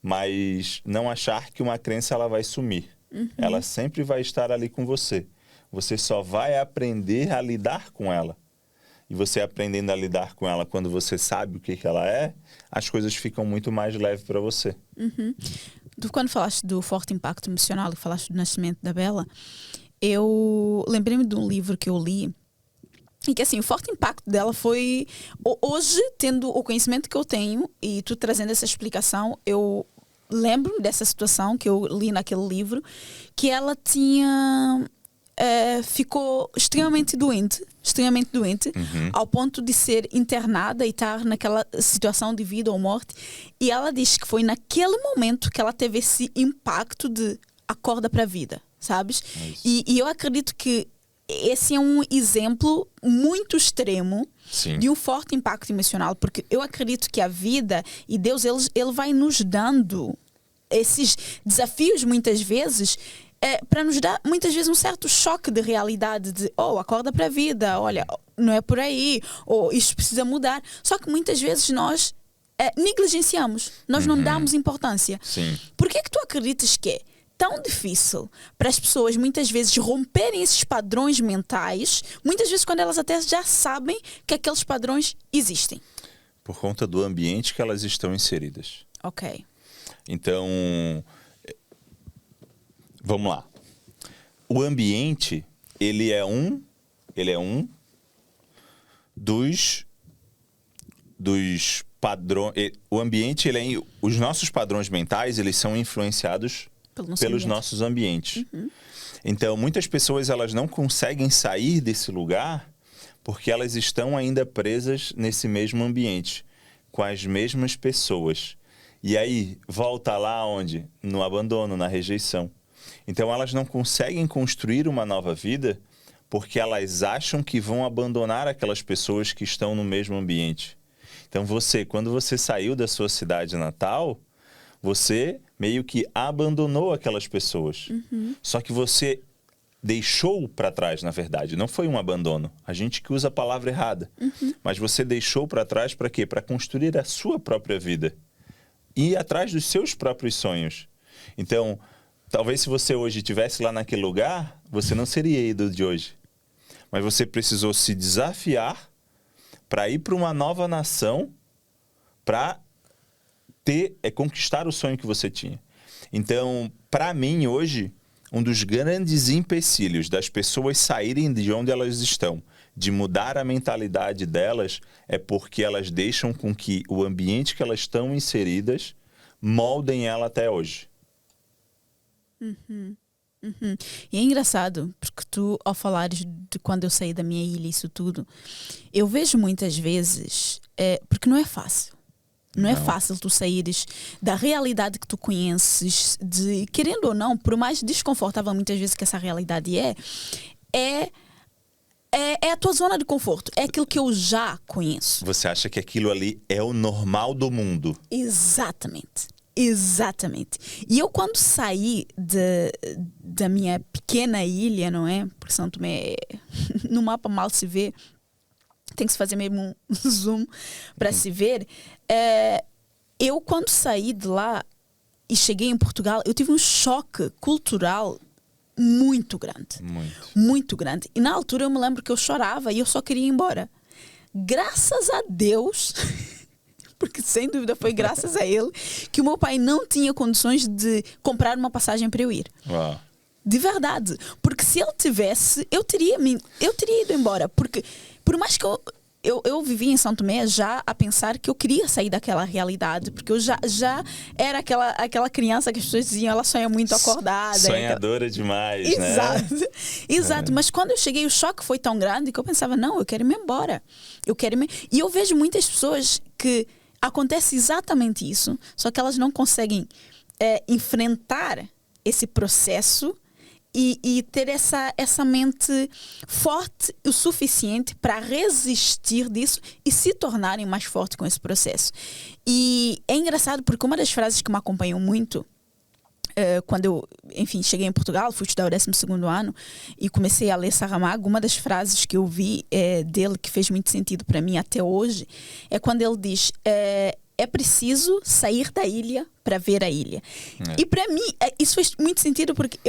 Mas não achar que uma crença ela vai sumir. Ela sempre vai estar ali com você. Você só vai aprender a lidar com ela. E você aprendendo a lidar com ela quando você sabe o que ela é, as coisas ficam muito mais leves para você. Tu, quando falaste do forte impacto emocional e falaste do nascimento da Bella, eu lembrei-me de um livro que eu li e que assim, o forte impacto dela foi... Hoje, tendo o conhecimento que eu tenho e tu trazendo essa explicação, eu lembro dessa situação que eu li naquele livro, que ela tinha... ficou extremamente doente, ao ponto de ser internada e estar naquela situação de vida ou morte. E ela diz que foi naquele momento que ela teve esse impacto de acorda para a vida, sabes? E eu acredito que esse é um exemplo muito extremo de um forte impacto emocional, porque eu acredito que a vida e Deus, ele vai nos dando esses desafios muitas vezes, para nos dar muitas vezes um certo choque de realidade de, acorda para a vida, olha, não é por aí, ou isto precisa mudar. Só que muitas vezes nós negligenciamos, nós não damos importância. Por que é que tu acreditas que é tão difícil para as pessoas muitas vezes romperem esses padrões mentais, muitas vezes quando elas até já sabem que aqueles padrões existem? Por conta do ambiente que elas estão inseridas. Ok. Então, vamos lá. O ambiente, ele é um dos padrões. O ambiente, os nossos padrões mentais, eles são influenciados pelos nossos ambientes. Então, muitas pessoas elas não conseguem sair desse lugar porque elas estão ainda presas nesse mesmo ambiente, com as mesmas pessoas. E aí, volta lá onde? No abandono, na rejeição. Então, elas não conseguem construir uma nova vida porque elas acham que vão abandonar aquelas pessoas que estão no mesmo ambiente. Então, quando você saiu da sua cidade natal, você meio que abandonou aquelas pessoas. Só que você deixou para trás, na verdade. Não foi um abandono. A gente que usa a palavra errada. Mas você deixou para trás para quê? Para construir a sua própria vida. E ir atrás dos seus próprios sonhos. Então, talvez se você hoje estivesse lá naquele lugar, você não seria ídolo de hoje. Mas você precisou se desafiar para ir para uma nova nação, para conquistar o sonho que você tinha. Então, para mim, hoje, um dos grandes empecilhos das pessoas saírem de onde elas estão, de mudar a mentalidade delas, é porque elas deixam com que o ambiente que elas estão inseridas moldem ela até hoje. E é engraçado, porque tu, ao falares de quando eu saí da minha ilha, isso tudo, eu vejo muitas vezes, porque não é fácil. Não é fácil tu saíres da realidade que tu conheces, querendo ou não, por mais desconfortável muitas vezes que essa realidade é a tua zona de conforto. É aquilo que eu já conheço. Você acha que aquilo ali é o normal do mundo? Exatamente. E eu, quando saí da minha pequena ilha, não é? Porque São Tomé, no mapa mal se vê, tem que se fazer mesmo um zoom para se ver. Eu, quando saí de lá e cheguei em Portugal, eu tive um choque cultural muito grande. Muito grande. E na altura eu me lembro que eu chorava e eu só queria ir embora. Graças a Deus, porque sem dúvida foi graças a ele, que o meu pai não tinha condições de comprar uma passagem para eu ir. Uau. De verdade. Porque se ele tivesse, eu teria ido embora. Porque por mais que eu vivi em São Tomé já a pensar que eu queria sair daquela realidade, porque eu já era aquela criança que as pessoas diziam, ela sonha muito acordada. Sonhadora demais, exato, né? Exato. Mas quando eu cheguei, o choque foi tão grande que eu pensava, não, eu quero ir embora. E eu vejo muitas pessoas que acontece exatamente isso, só que elas não conseguem enfrentar esse processo e ter essa mente forte o suficiente para resistir disso e se tornarem mais fortes com esse processo. E é engraçado porque uma das frases que me acompanhou muito quando eu, enfim, cheguei em Portugal, fui estudar o 12º ano e comecei a ler Saramago, uma das frases que eu vi dele que fez muito sentido para mim até hoje é quando ele diz é preciso sair da ilha para ver a ilha. E para mim isso fez muito sentido porque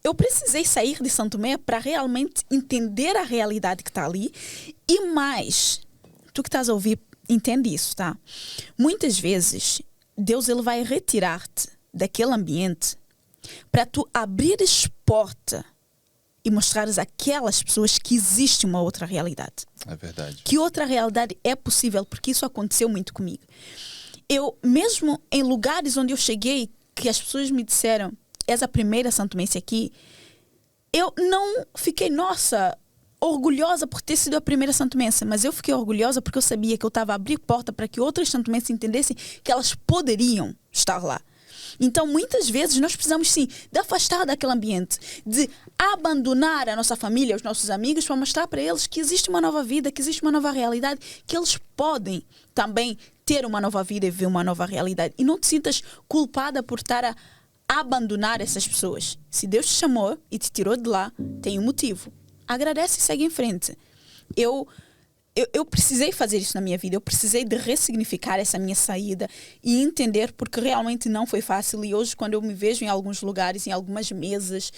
eu precisei sair de São Tomé para realmente entender a realidade que está ali e mais, tu que estás a ouvir entende isso, tá? Muitas vezes Deus ele vai retirar-te daquele ambiente para tu abrires porta e mostrares àquelas pessoas que existe uma outra realidade. É verdade. Que outra realidade é possível, porque isso aconteceu muito comigo. Eu, mesmo em lugares onde eu cheguei, que as pessoas me disseram, és a primeira santomense aqui, eu não fiquei, nossa, orgulhosa por ter sido a primeira santomense, mas eu fiquei orgulhosa porque eu sabia que eu estava a abrir porta para que outras santomenses entendessem que elas poderiam estar lá. Então, muitas vezes, nós precisamos, sim, de afastar daquele ambiente, de abandonar a nossa família, os nossos amigos, para mostrar para eles que existe uma nova vida, que existe uma nova realidade, que eles podem também ter uma nova vida e ver uma nova realidade. E não te sintas culpada por estar a abandonar essas pessoas. Se Deus te chamou e te tirou de lá, tem um motivo. Agradece e segue em frente. Eu precisei fazer isso na minha vida, eu precisei de ressignificar essa minha saída e entender porque realmente não foi fácil. E hoje, quando eu me vejo em alguns lugares, em algumas mesas,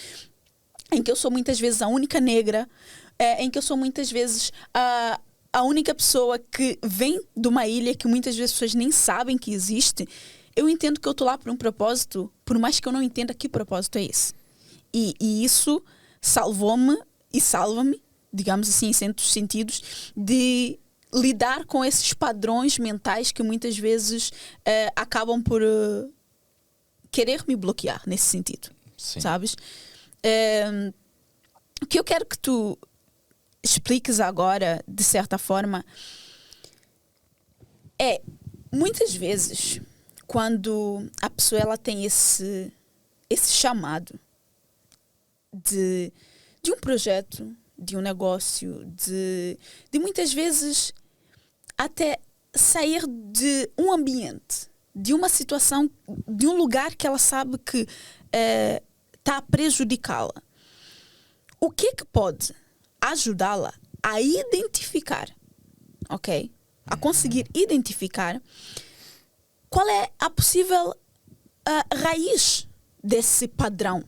em que eu sou muitas vezes a única negra, em que eu sou muitas vezes a única pessoa que vem de uma ilha que muitas vezes as pessoas nem sabem que existe, eu entendo que eu estou lá por um propósito, por mais que eu não entenda que propósito é esse. E isso salvou-me e salva-me, digamos assim, em certos sentidos, de lidar com esses padrões mentais que muitas vezes acabam por querer me bloquear nesse sentido. Sim. Sabes? O que eu quero que tu expliques agora, de certa forma, é, muitas vezes, quando a pessoa ela tem esse chamado de um projeto, de um negócio, de muitas vezes até sair de um ambiente, de uma situação, de um lugar que ela sabe que está a prejudicá-la. O que é que pode ajudá-la a identificar, ok? A conseguir identificar qual é a possível raiz desse padrão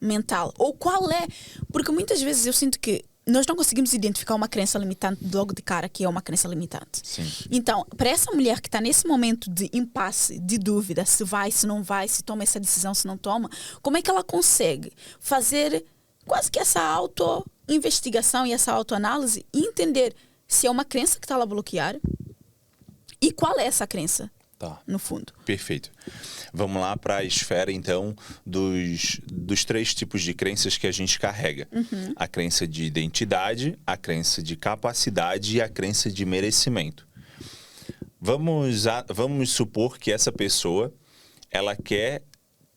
mental, ou qual é, porque muitas vezes eu sinto que nós não conseguimos identificar uma crença limitante logo de cara que é uma crença limitante. Sim. Então, para essa mulher que está nesse momento de impasse, de dúvida, se vai, se não vai, se toma essa decisão, se não toma, como é que ela consegue fazer quase que essa auto-investigação e essa autoanálise e entender se é uma crença que está lá a bloquear e qual é essa crença? Tá. No fundo. Perfeito. Vamos lá para a esfera, então, dos 3 tipos de crenças que a gente carrega. Uhum. A crença de identidade, a crença de capacidade e a crença de merecimento. Vamos supor que essa pessoa, ela quer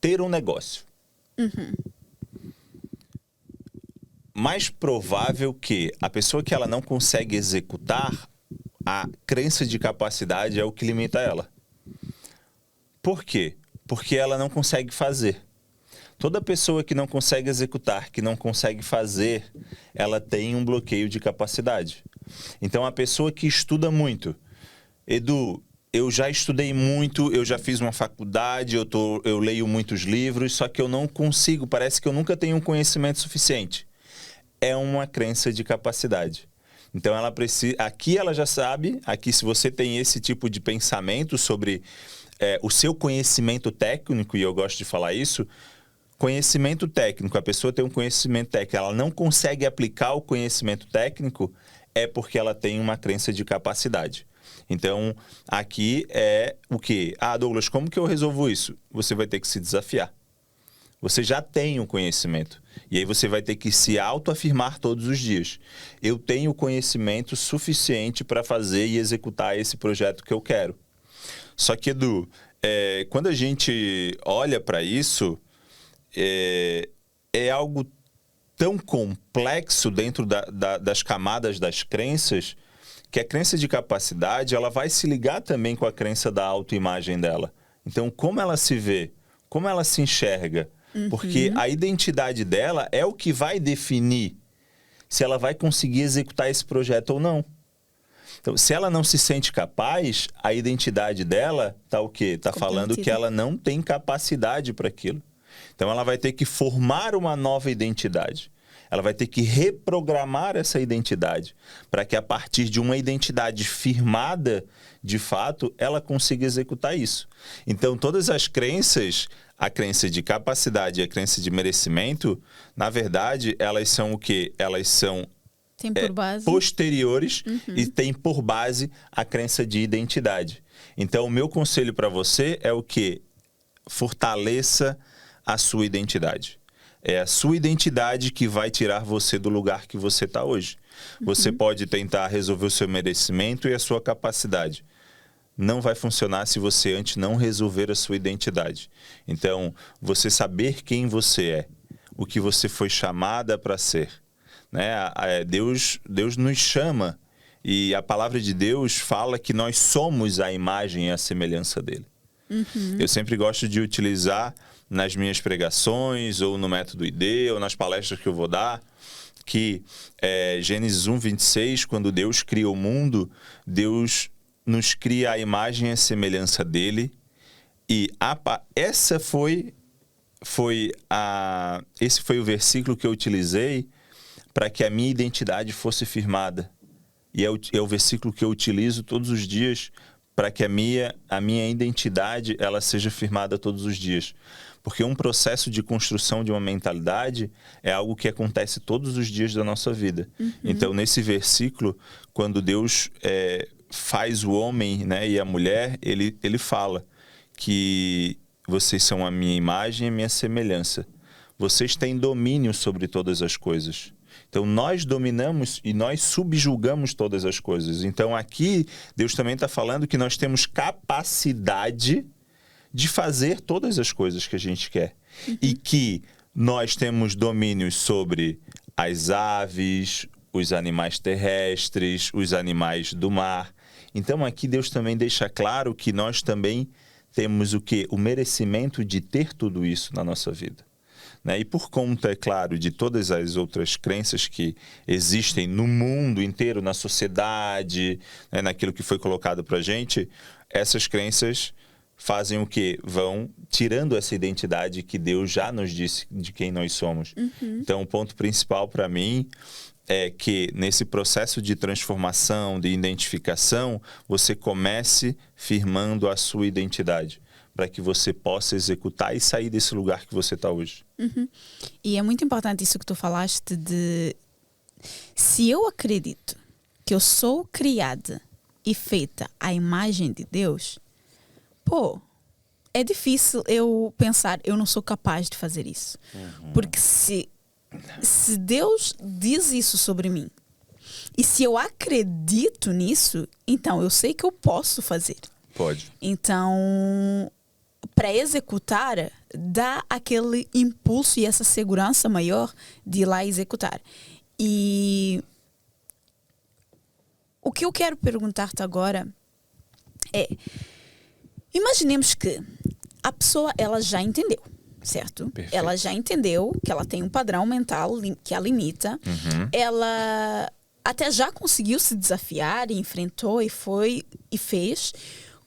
ter um negócio. Uhum. Mais provável que a pessoa que ela não consegue executar, a crença de capacidade é o que limita ela. Por quê? Porque ela não consegue fazer. Toda pessoa que não consegue executar, que não consegue fazer, ela tem um bloqueio de capacidade. Então, a pessoa que estuda muito, Edu, eu já estudei muito, eu já fiz uma faculdade, eu leio muitos livros, só que eu não consigo, parece que eu nunca tenho um conhecimento suficiente. É uma crença de capacidade. Então, ela precisa, aqui ela já sabe, aqui se você tem esse tipo de pensamento sobre o seu conhecimento técnico, e eu gosto de falar isso, conhecimento técnico, a pessoa tem um conhecimento técnico, ela não consegue aplicar o conhecimento técnico, é porque ela tem uma crença de capacidade. Então, aqui é o quê? Douglas, como que eu resolvo isso? Você vai ter que se desafiar. Você já tem o conhecimento. E aí você vai ter que se autoafirmar todos os dias. Eu tenho conhecimento suficiente para fazer e executar esse projeto que eu quero. Só que, Edu, quando a gente olha para isso, é é algo tão complexo dentro das camadas das crenças, que a crença de capacidade ela vai se ligar também com a crença da autoimagem dela. Então, como ela se vê, como ela se enxerga, porque a identidade dela é o que vai definir se ela vai conseguir executar esse projeto ou não. Então, se ela não se sente capaz, a identidade dela está o quê? Está falando que ela não tem capacidade para aquilo. Então, ela vai ter que formar uma nova identidade. Ela vai ter que reprogramar essa identidade para que, a partir de uma identidade firmada, de fato, ela consiga executar isso. Então, todas as crenças, a crença de capacidade e a crença de merecimento, na verdade, elas são o quê? Elas são tem por base posteriores e tem por base a crença de identidade. Então, o meu conselho para você é o quê? Fortaleça a sua identidade. É a sua identidade que vai tirar você do lugar que você está hoje. Você pode tentar resolver o seu merecimento e a sua capacidade. Não vai funcionar se você antes não resolver a sua identidade. Então, você saber quem você é, o que você foi chamada para ser. Né? Deus nos chama e a palavra de Deus fala que nós somos a imagem e a semelhança dele. Eu sempre gosto de utilizar nas minhas pregações ou no método ID ou nas palestras que eu vou dar, que Gênesis 1:26, quando Deus cria o mundo, Deus nos cria a imagem e a semelhança dele, e esse foi o versículo que eu utilizei para que a minha identidade fosse firmada. E é o versículo que eu utilizo todos os dias para que a minha identidade ela seja firmada todos os dias. Porque um processo de construção de uma mentalidade é algo que acontece todos os dias da nossa vida. Então, nesse versículo, quando Deus faz o homem, né, e a mulher, ele fala que vocês são a minha imagem e a minha semelhança. Vocês têm domínio sobre todas as coisas. Então, nós dominamos e nós subjugamos todas as coisas. Então, aqui, Deus também está falando que nós temos capacidade de fazer todas as coisas que a gente quer. E que nós temos domínio sobre as aves, os animais terrestres, os animais do mar. Então, aqui Deus também deixa claro que nós também temos o quê? O merecimento de ter tudo isso na nossa vida. Né? E por conta, é claro, de todas as outras crenças que existem no mundo inteiro, na sociedade, né, naquilo que foi colocado para a gente, essas crenças fazem o quê? Vão tirando essa identidade que Deus já nos disse de quem nós somos. Então, o ponto principal para mim é que nesse processo de transformação, de identificação, você comece firmando a sua identidade, para que você possa executar e sair desse lugar que você está hoje. E é muito importante isso que tu falaste de... Se eu acredito que eu sou criada e feita à imagem de Deus, é difícil eu pensar, eu não sou capaz de fazer isso. Porque se Deus diz isso sobre mim, e se eu acredito nisso, então eu sei que eu posso fazer. Pode. Então, para executar, dá aquele impulso e essa segurança maior de ir lá executar. E o que eu quero perguntar-te agora é... Imaginemos que a pessoa ela já entendeu, certo? Perfeito. Ela já entendeu que ela tem um padrão mental que a limita. Ela até já conseguiu se desafiar, e enfrentou e foi e fez.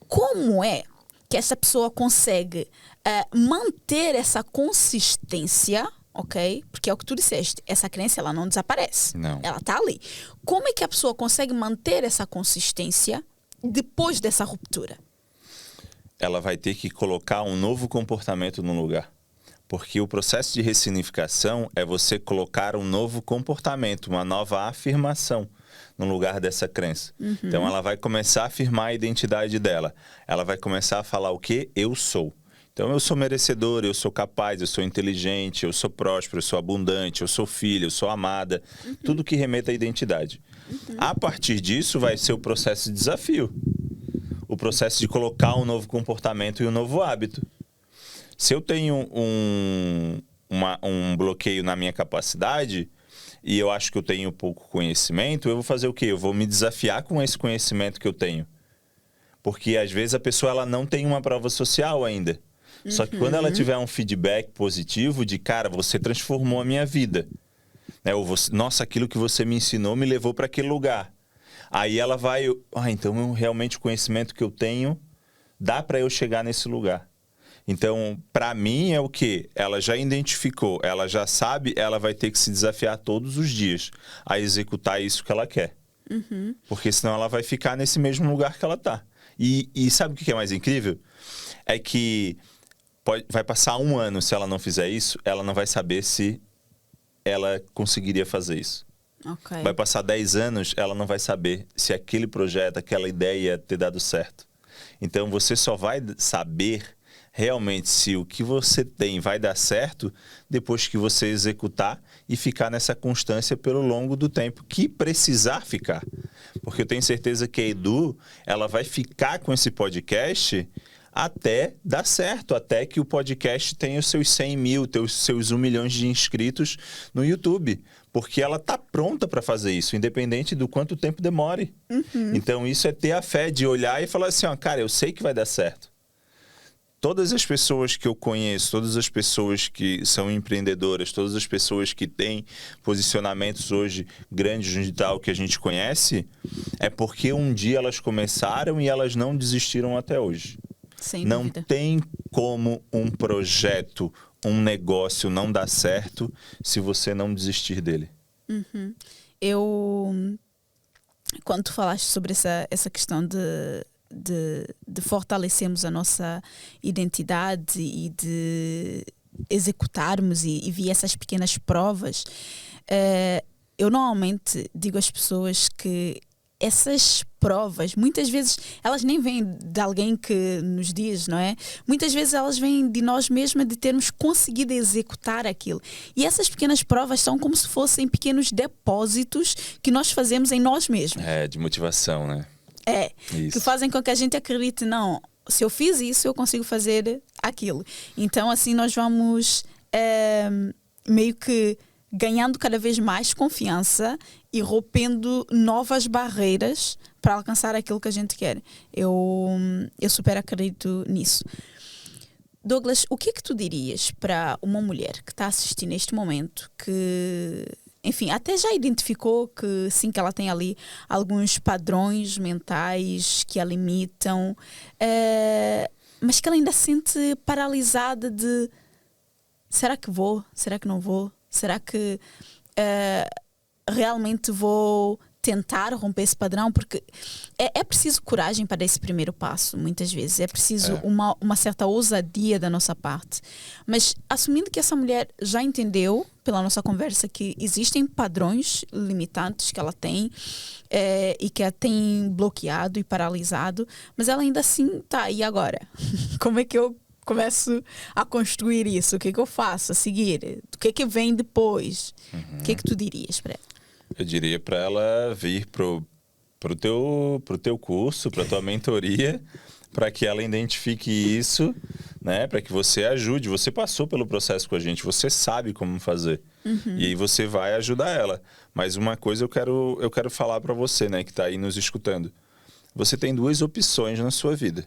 Como é que essa pessoa consegue manter essa consistência, ok? Porque é o que tu disseste, essa crença ela não desaparece. Não. Ela está ali. Como é que a pessoa consegue manter essa consistência depois dessa ruptura? Ela vai ter que colocar um novo comportamento no lugar. Porque o processo de ressignificação é você colocar um novo comportamento, uma nova afirmação no lugar dessa crença. Então, ela vai começar a afirmar a identidade dela. Ela vai começar a falar o que eu sou. Então, eu sou merecedor, eu sou capaz, eu sou inteligente, eu sou próspero, eu sou abundante, eu sou filho, eu sou amada. Tudo que remeta à identidade. A partir disso, vai ser o processo de desafio. O processo de colocar um novo comportamento e um novo hábito. Se eu tenho um bloqueio na minha capacidade e eu acho que eu tenho pouco conhecimento, eu vou fazer o quê? Eu vou me desafiar com esse conhecimento que eu tenho. Porque às vezes a pessoa ela não tem uma prova social ainda. Só que quando ela tiver um feedback positivo de, cara, você transformou a minha vida. Né? Ou você, nossa, aquilo que você me ensinou me levou para aquele lugar. Aí ela vai, então realmente o conhecimento que eu tenho dá para eu chegar nesse lugar. Então, para mim é o quê? Ela já identificou, ela já sabe, ela vai ter que se desafiar todos os dias a executar isso que ela quer. Porque senão ela vai ficar nesse mesmo lugar que ela está. E sabe o que é mais incrível? É que vai passar 1 ano, se ela não fizer isso, ela não vai saber se ela conseguiria fazer isso. Okay. Vai passar 10 anos, ela não vai saber se aquele projeto, aquela ideia ia ter dado certo. Então, você só vai saber realmente se o que você tem vai dar certo depois que você executar e ficar nessa constância pelo longo do tempo que precisar ficar. Porque eu tenho certeza que a Edu, ela vai ficar com esse podcast até dar certo, até que o podcast tenha os seus 100 mil, os seus 1 milhão de inscritos no YouTube. Porque ela está pronta para fazer isso, independente do quanto tempo demore. Então, isso é ter a fé de olhar e falar assim, cara, eu sei que vai dar certo. Todas as pessoas que eu conheço, todas as pessoas que são empreendedoras, todas as pessoas que têm posicionamentos hoje grandes no digital que a gente conhece, é porque um dia elas começaram e elas não desistiram até hoje. Sem não dúvida. Tem como um projeto, um negócio não dar certo se você não desistir dele. Quando tu falaste sobre essa questão de fortalecermos a nossa identidade e de executarmos e ver essas pequenas provas, eu normalmente digo às pessoas que essas provas, muitas vezes, elas nem vêm de alguém que nos diz, não é? Muitas vezes elas vêm de nós mesmas, de termos conseguido executar aquilo. E essas pequenas provas são como se fossem pequenos depósitos que nós fazemos em nós mesmos. De motivação, né? Que fazem com que a gente acredite, não, se eu fiz isso, eu consigo fazer aquilo. Então, assim, nós vamos meio que ganhando cada vez mais confiança e rompendo novas barreiras para alcançar aquilo que a gente quer. Eu super acredito nisso. Douglas, o que é que tu dirias para uma mulher que está a assistir neste momento, que, enfim, até já identificou que sim, que ela tem ali alguns padrões mentais que a limitam, mas que ela ainda se sente paralisada de será que vou? Será que não vou? Será que realmente vou tentar romper esse padrão? Porque é preciso coragem para dar esse primeiro passo, muitas vezes. É preciso uma certa ousadia da nossa parte. Mas assumindo que essa mulher já entendeu, pela nossa conversa, que existem padrões limitantes que ela tem e que a tem bloqueado e paralisado, mas ela ainda assim, tá, e agora? Como é que eu começo a construir isso? O que é que eu faço a seguir? O que é que vem depois? O que é que tu dirias para ela? Eu diria para ela vir pro teu curso, para tua mentoria, para que ela identifique isso, né? Para que você ajude. Você passou pelo processo com a gente, você sabe como fazer. E aí você vai ajudar ela. Mas uma coisa eu quero falar para você, né, que está aí nos escutando. Você tem 2 opções na sua vida.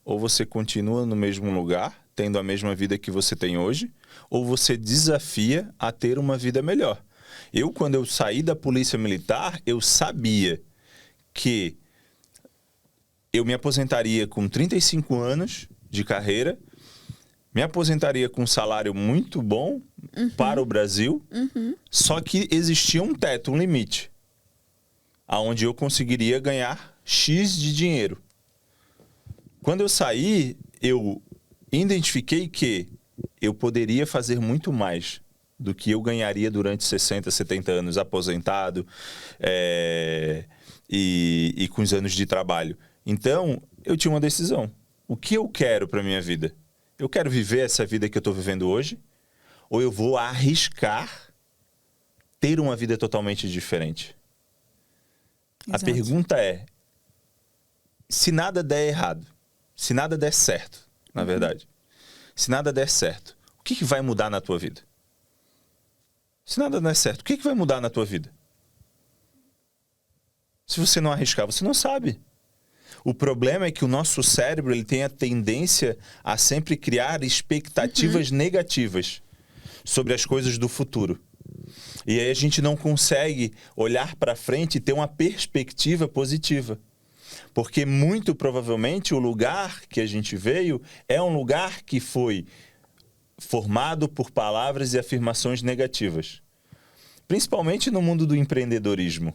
Ou você continua no mesmo lugar, tendo a mesma vida que você tem hoje, ou você desafia a ter uma vida melhor. Quando eu saí da Polícia Militar, eu sabia que eu me aposentaria com 35 anos de carreira, me aposentaria com um salário muito bom para o Brasil, só que existia um teto, um limite, aonde eu conseguiria ganhar X de dinheiro. Quando eu saí, eu identifiquei que eu poderia fazer muito mais do que eu ganharia durante 60, 70 anos aposentado e com os anos de trabalho. Então, eu tinha uma decisão. O que eu quero para a minha vida? Eu quero viver essa vida que eu estou vivendo hoje? Ou eu vou arriscar ter uma vida totalmente diferente? Exato. A pergunta é, se nada der errado, se nada der certo, na verdade, se nada der certo, o que vai mudar na tua vida? Se nada der certo, o que vai mudar na tua vida? Se você não arriscar, você não sabe. O problema é que o nosso cérebro ele tem a tendência a sempre criar expectativas negativas sobre as coisas do futuro. E aí a gente não consegue olhar para frente e ter uma perspectiva positiva. Porque muito provavelmente o lugar que a gente veio é um lugar que foi formado por palavras e afirmações negativas. Principalmente no mundo do empreendedorismo.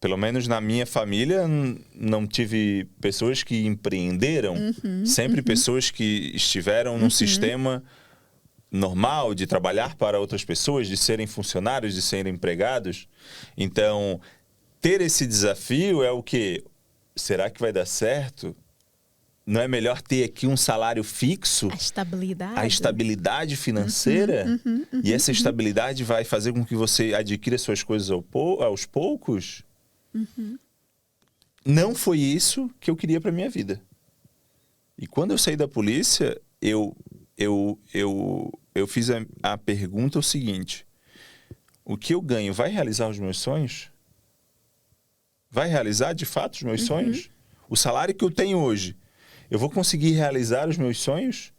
Pelo menos na minha família, não tive pessoas que empreenderam. Sempre pessoas que estiveram num sistema normal de trabalhar para outras pessoas, de serem funcionários, de serem empregados. Então, ter esse desafio é o quê? Será que vai dar certo? Não é melhor ter aqui um salário fixo? A estabilidade financeira? E essa estabilidade vai fazer com que você adquira suas coisas aos poucos? Não foi isso que eu queria para minha vida. E quando eu saí da polícia, eu fiz a pergunta o seguinte: o que eu ganho vai realizar os meus sonhos? Vai realizar de fato os meus sonhos? O salário que eu tenho hoje, eu vou conseguir realizar os meus sonhos?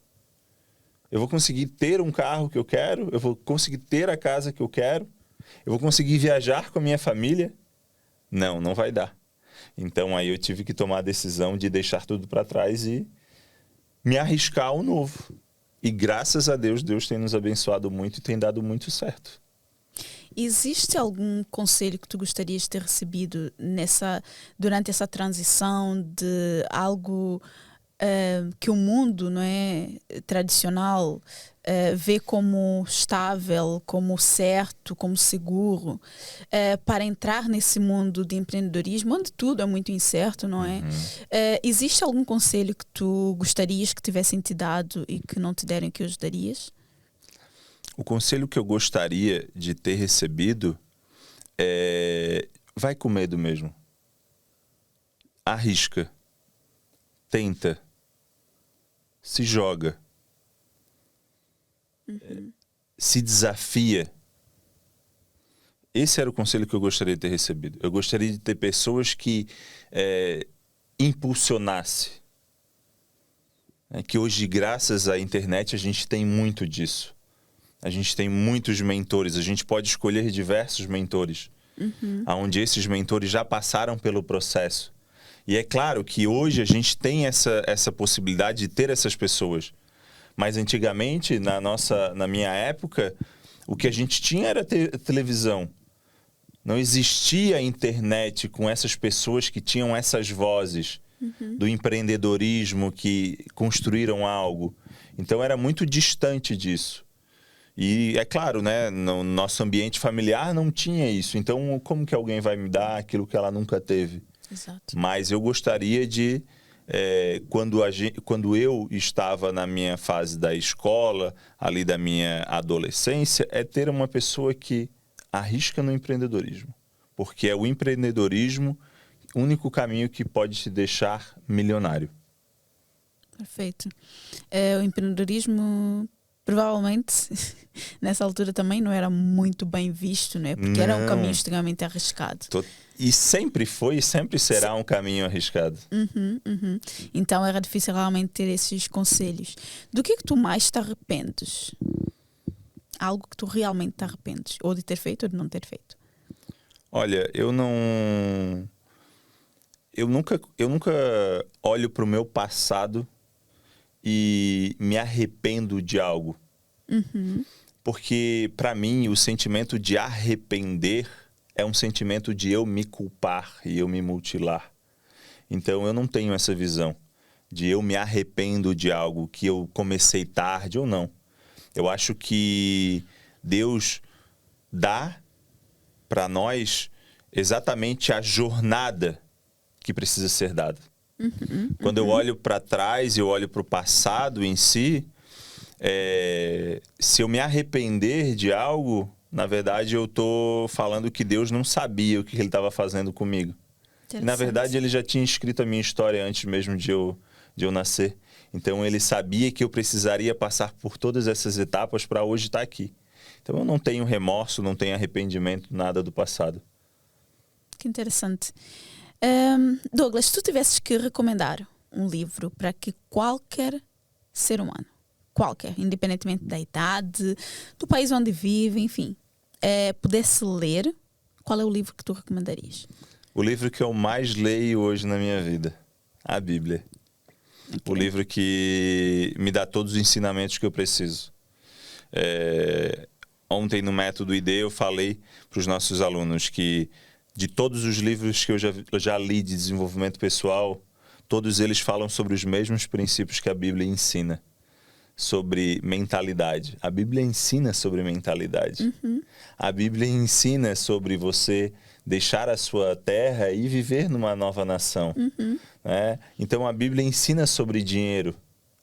Eu vou conseguir ter um carro que eu quero? Eu vou conseguir ter a casa que eu quero? Eu vou conseguir viajar com a minha família? Não vai dar. Então aí eu tive que tomar a decisão de deixar tudo para trás e me arriscar ao novo. E graças a Deus, Deus tem nos abençoado muito e tem dado muito certo. Existe algum conselho que tu gostarias de ter recebido durante essa transição de algo que o mundo, não é, tradicional vê como estável, como certo, como seguro, para entrar nesse mundo de empreendedorismo, onde tudo é muito incerto, não é? Existe algum conselho que tu gostarias que tivessem te dado e que não te deram, que hoje darias? O conselho que eu gostaria de ter recebido é: vai com medo mesmo. Arrisca. Tenta. Se joga. Se desafia. Esse era o conselho que eu gostaria de ter recebido. Eu gostaria de ter pessoas que impulsionassem. Que hoje, graças à internet, a gente tem muito disso. A gente tem muitos mentores, a gente pode escolher diversos mentores, onde esses mentores já passaram pelo processo. E é claro que hoje a gente tem essa possibilidade de ter essas pessoas. Mas antigamente, na minha época, o que a gente tinha era televisão. Não existia internet com essas pessoas que tinham essas vozes do empreendedorismo, que construíram algo. Então era muito distante disso. E é claro, né, no nosso ambiente familiar não tinha isso. Então, como que alguém vai me dar aquilo que ela nunca teve? Exato. Mas eu gostaria de, quando eu estava na minha fase da escola, ali da minha adolescência, é ter uma pessoa que arrisca no empreendedorismo. Porque é o empreendedorismo o único caminho que pode te deixar milionário. Perfeito. O empreendedorismo... provavelmente, nessa altura também não era muito bem visto, né? Porque era um caminho extremamente arriscado. E sempre foi e sempre será um caminho arriscado. Então era difícil realmente ter esses conselhos. Do que tu mais te arrependes? Algo que tu realmente te arrependes? Ou de ter feito ou de não ter feito? Olha, eu nunca olho para o meu passado e me arrependo de algo. Porque, para mim, o sentimento de arrepender é um sentimento de eu me culpar e eu me mutilar. Então, eu não tenho essa visão de eu me arrependo de algo que eu comecei tarde ou não. Eu acho que Deus dá para nós exatamente a jornada que precisa ser dada. Quando eu olho para trás e eu olho para o passado em si, se eu me arrepender de algo, na verdade eu estou falando que Deus não sabia o que Ele estava fazendo comigo. E, na verdade, Ele já tinha escrito a minha história antes mesmo de eu nascer. Então Ele sabia que eu precisaria passar por todas essas etapas para hoje estar aqui. Então eu não tenho remorso, não tenho arrependimento, nada do passado. Que interessante. Douglas, se tu tivesses que recomendar um livro para que qualquer ser humano, qualquer, independentemente da idade, do país onde vive, enfim, pudesse ler, qual é o livro que tu recomendarias? O livro que eu mais leio hoje na minha vida, a Bíblia. Okay. O livro que me dá todos os ensinamentos que eu preciso. Ontem no Método ID eu falei para os nossos alunos que de todos os livros que eu já li de desenvolvimento pessoal, todos eles falam sobre os mesmos princípios que a Bíblia ensina. Sobre mentalidade. A Bíblia ensina sobre mentalidade. Uhum. A Bíblia ensina sobre você deixar a sua terra e viver numa nova nação. Uhum. Né? Então a Bíblia ensina sobre dinheiro.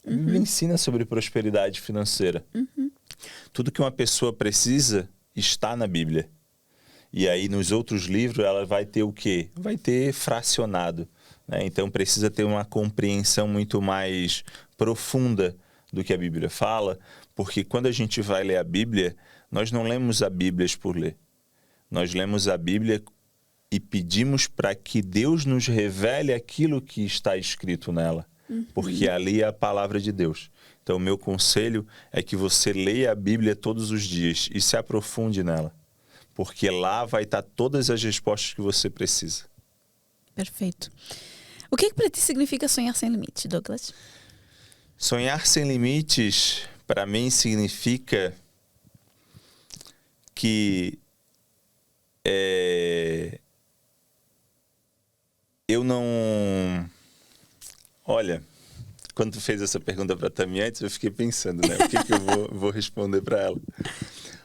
A Bíblia ensina sobre prosperidade financeira. Uhum. Tudo que uma pessoa precisa está na Bíblia. E aí nos outros livros ela vai ter o quê? Vai ter fracionado. Né? Então precisa ter uma compreensão muito mais profunda do que a Bíblia fala, porque quando a gente vai ler a Bíblia, nós não lemos a Bíblia por ler. Nós lemos a Bíblia e pedimos para que Deus nos revele aquilo que está escrito nela, porque ali é a palavra de Deus. Então, o meu conselho é que você leia a Bíblia todos os dias e se aprofunde nela, porque lá vai estar todas as respostas que você precisa. Perfeito. O que para ti significa sonhar sem limites, Douglas? Sonhar sem limites, para mim, significa que eu não... Olha, quando tu fez essa pergunta para a Tami antes, eu fiquei pensando, né? O que eu vou responder para ela?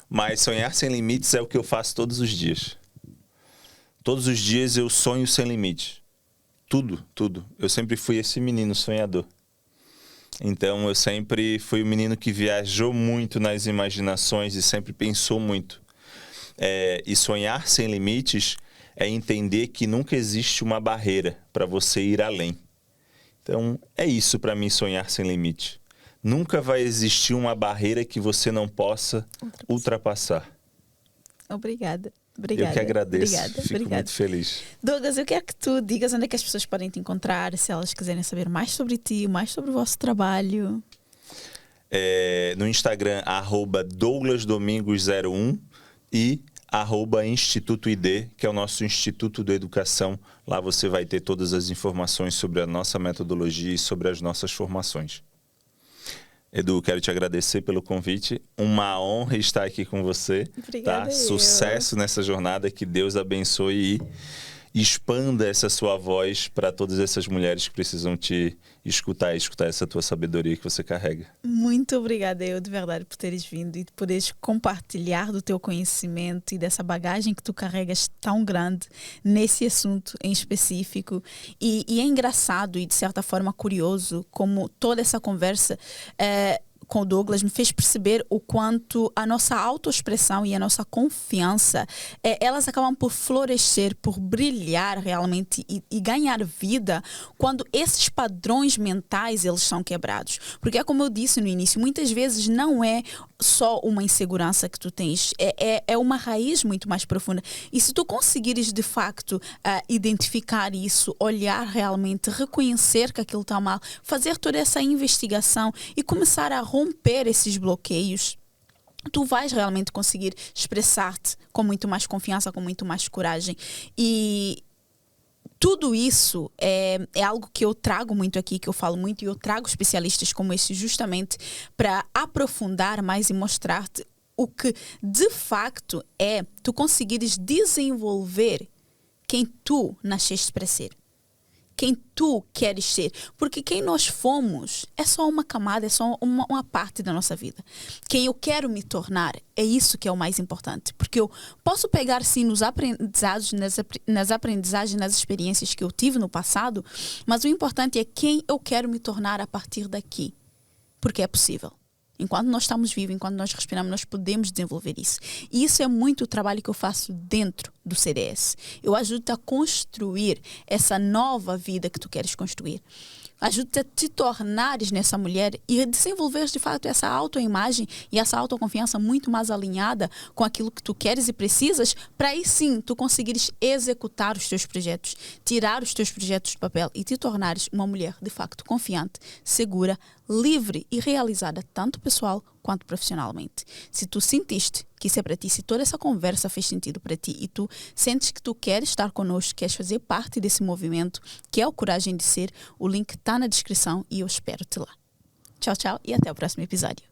Mas sonhar sem limites é o que eu faço todos os dias. Todos os dias eu sonho sem limites. Tudo, tudo. Eu sempre fui esse menino sonhador. Então, eu sempre fui o menino que viajou muito nas imaginações e sempre pensou muito. E sonhar sem limites é entender que nunca existe uma barreira para você ir além. Então, é isso para mim, sonhar sem limite. Nunca vai existir uma barreira que você não possa ultrapassar. Obrigada. Eu que agradeço, fico muito feliz. Douglas, eu quero que tu digas onde é que as pessoas podem te encontrar, se elas quiserem saber mais sobre ti, mais sobre o vosso trabalho. No Instagram, @DouglasDomingos01 e @Instituto ID, que é o nosso Instituto de Educação. Lá você vai ter todas as informações sobre a nossa metodologia e sobre as nossas formações. Edu, quero te agradecer pelo convite. Uma honra estar aqui com você. Obrigada. Tá? Sucesso nessa jornada. Que Deus abençoe e expanda essa sua voz para todas essas mulheres que precisam te escutar essa tua sabedoria que você carrega. Muito obrigada, eu, de verdade, por teres vindo e de poderes compartilhar do teu conhecimento e dessa bagagem que tu carregas tão grande nesse assunto em específico. E é engraçado e, de certa forma, curioso como toda essa conversa com o Douglas me fez perceber o quanto a nossa autoexpressão e a nossa confiança, elas acabam por florescer, por brilhar realmente e ganhar vida quando esses padrões mentais eles são quebrados. Porque é como eu disse no início, muitas vezes não é só uma insegurança que tu tens, é uma raiz muito mais profunda. E se tu conseguires de facto identificar isso, olhar realmente, reconhecer que aquilo está mal, fazer toda essa investigação e começar a romper esses bloqueios, tu vais realmente conseguir expressar-te com muito mais confiança, com muito mais coragem. E tudo isso é algo que eu trago muito aqui, que eu falo muito, e eu trago especialistas como esse justamente para aprofundar mais e mostrar-te o que de facto é tu conseguires desenvolver quem tu nasceste para ser. Quem tu queres ser. Porque quem nós fomos é só uma camada, é só uma parte da nossa vida. Quem eu quero me tornar, é isso que é o mais importante. Porque eu posso pegar, sim, nos aprendizados, nas aprendizagens, nas experiências que eu tive no passado, mas o importante é quem eu quero me tornar a partir daqui. Porque é possível. Enquanto nós estamos vivos, enquanto nós respiramos, nós podemos desenvolver isso. E isso é muito o trabalho que eu faço dentro do CDS. Eu ajudo-te a construir essa nova vida que tu queres construir. Ajuda-te a te tornares nessa mulher e a desenvolveres de fato essa autoimagem e essa autoconfiança muito mais alinhada com aquilo que tu queres e precisas, para aí sim tu conseguires executar os teus projetos, tirar os teus projetos do papel e te tornares uma mulher de facto confiante, segura, livre e realizada tanto pessoal quanto profissionalmente. Se tu sentiste que isso é para ti, se toda essa conversa fez sentido para ti e tu sentes que tu queres estar connosco, queres fazer parte desse movimento, que é o Coragem de Ser, o link está na descrição e eu espero-te lá. Tchau, tchau e até o próximo episódio.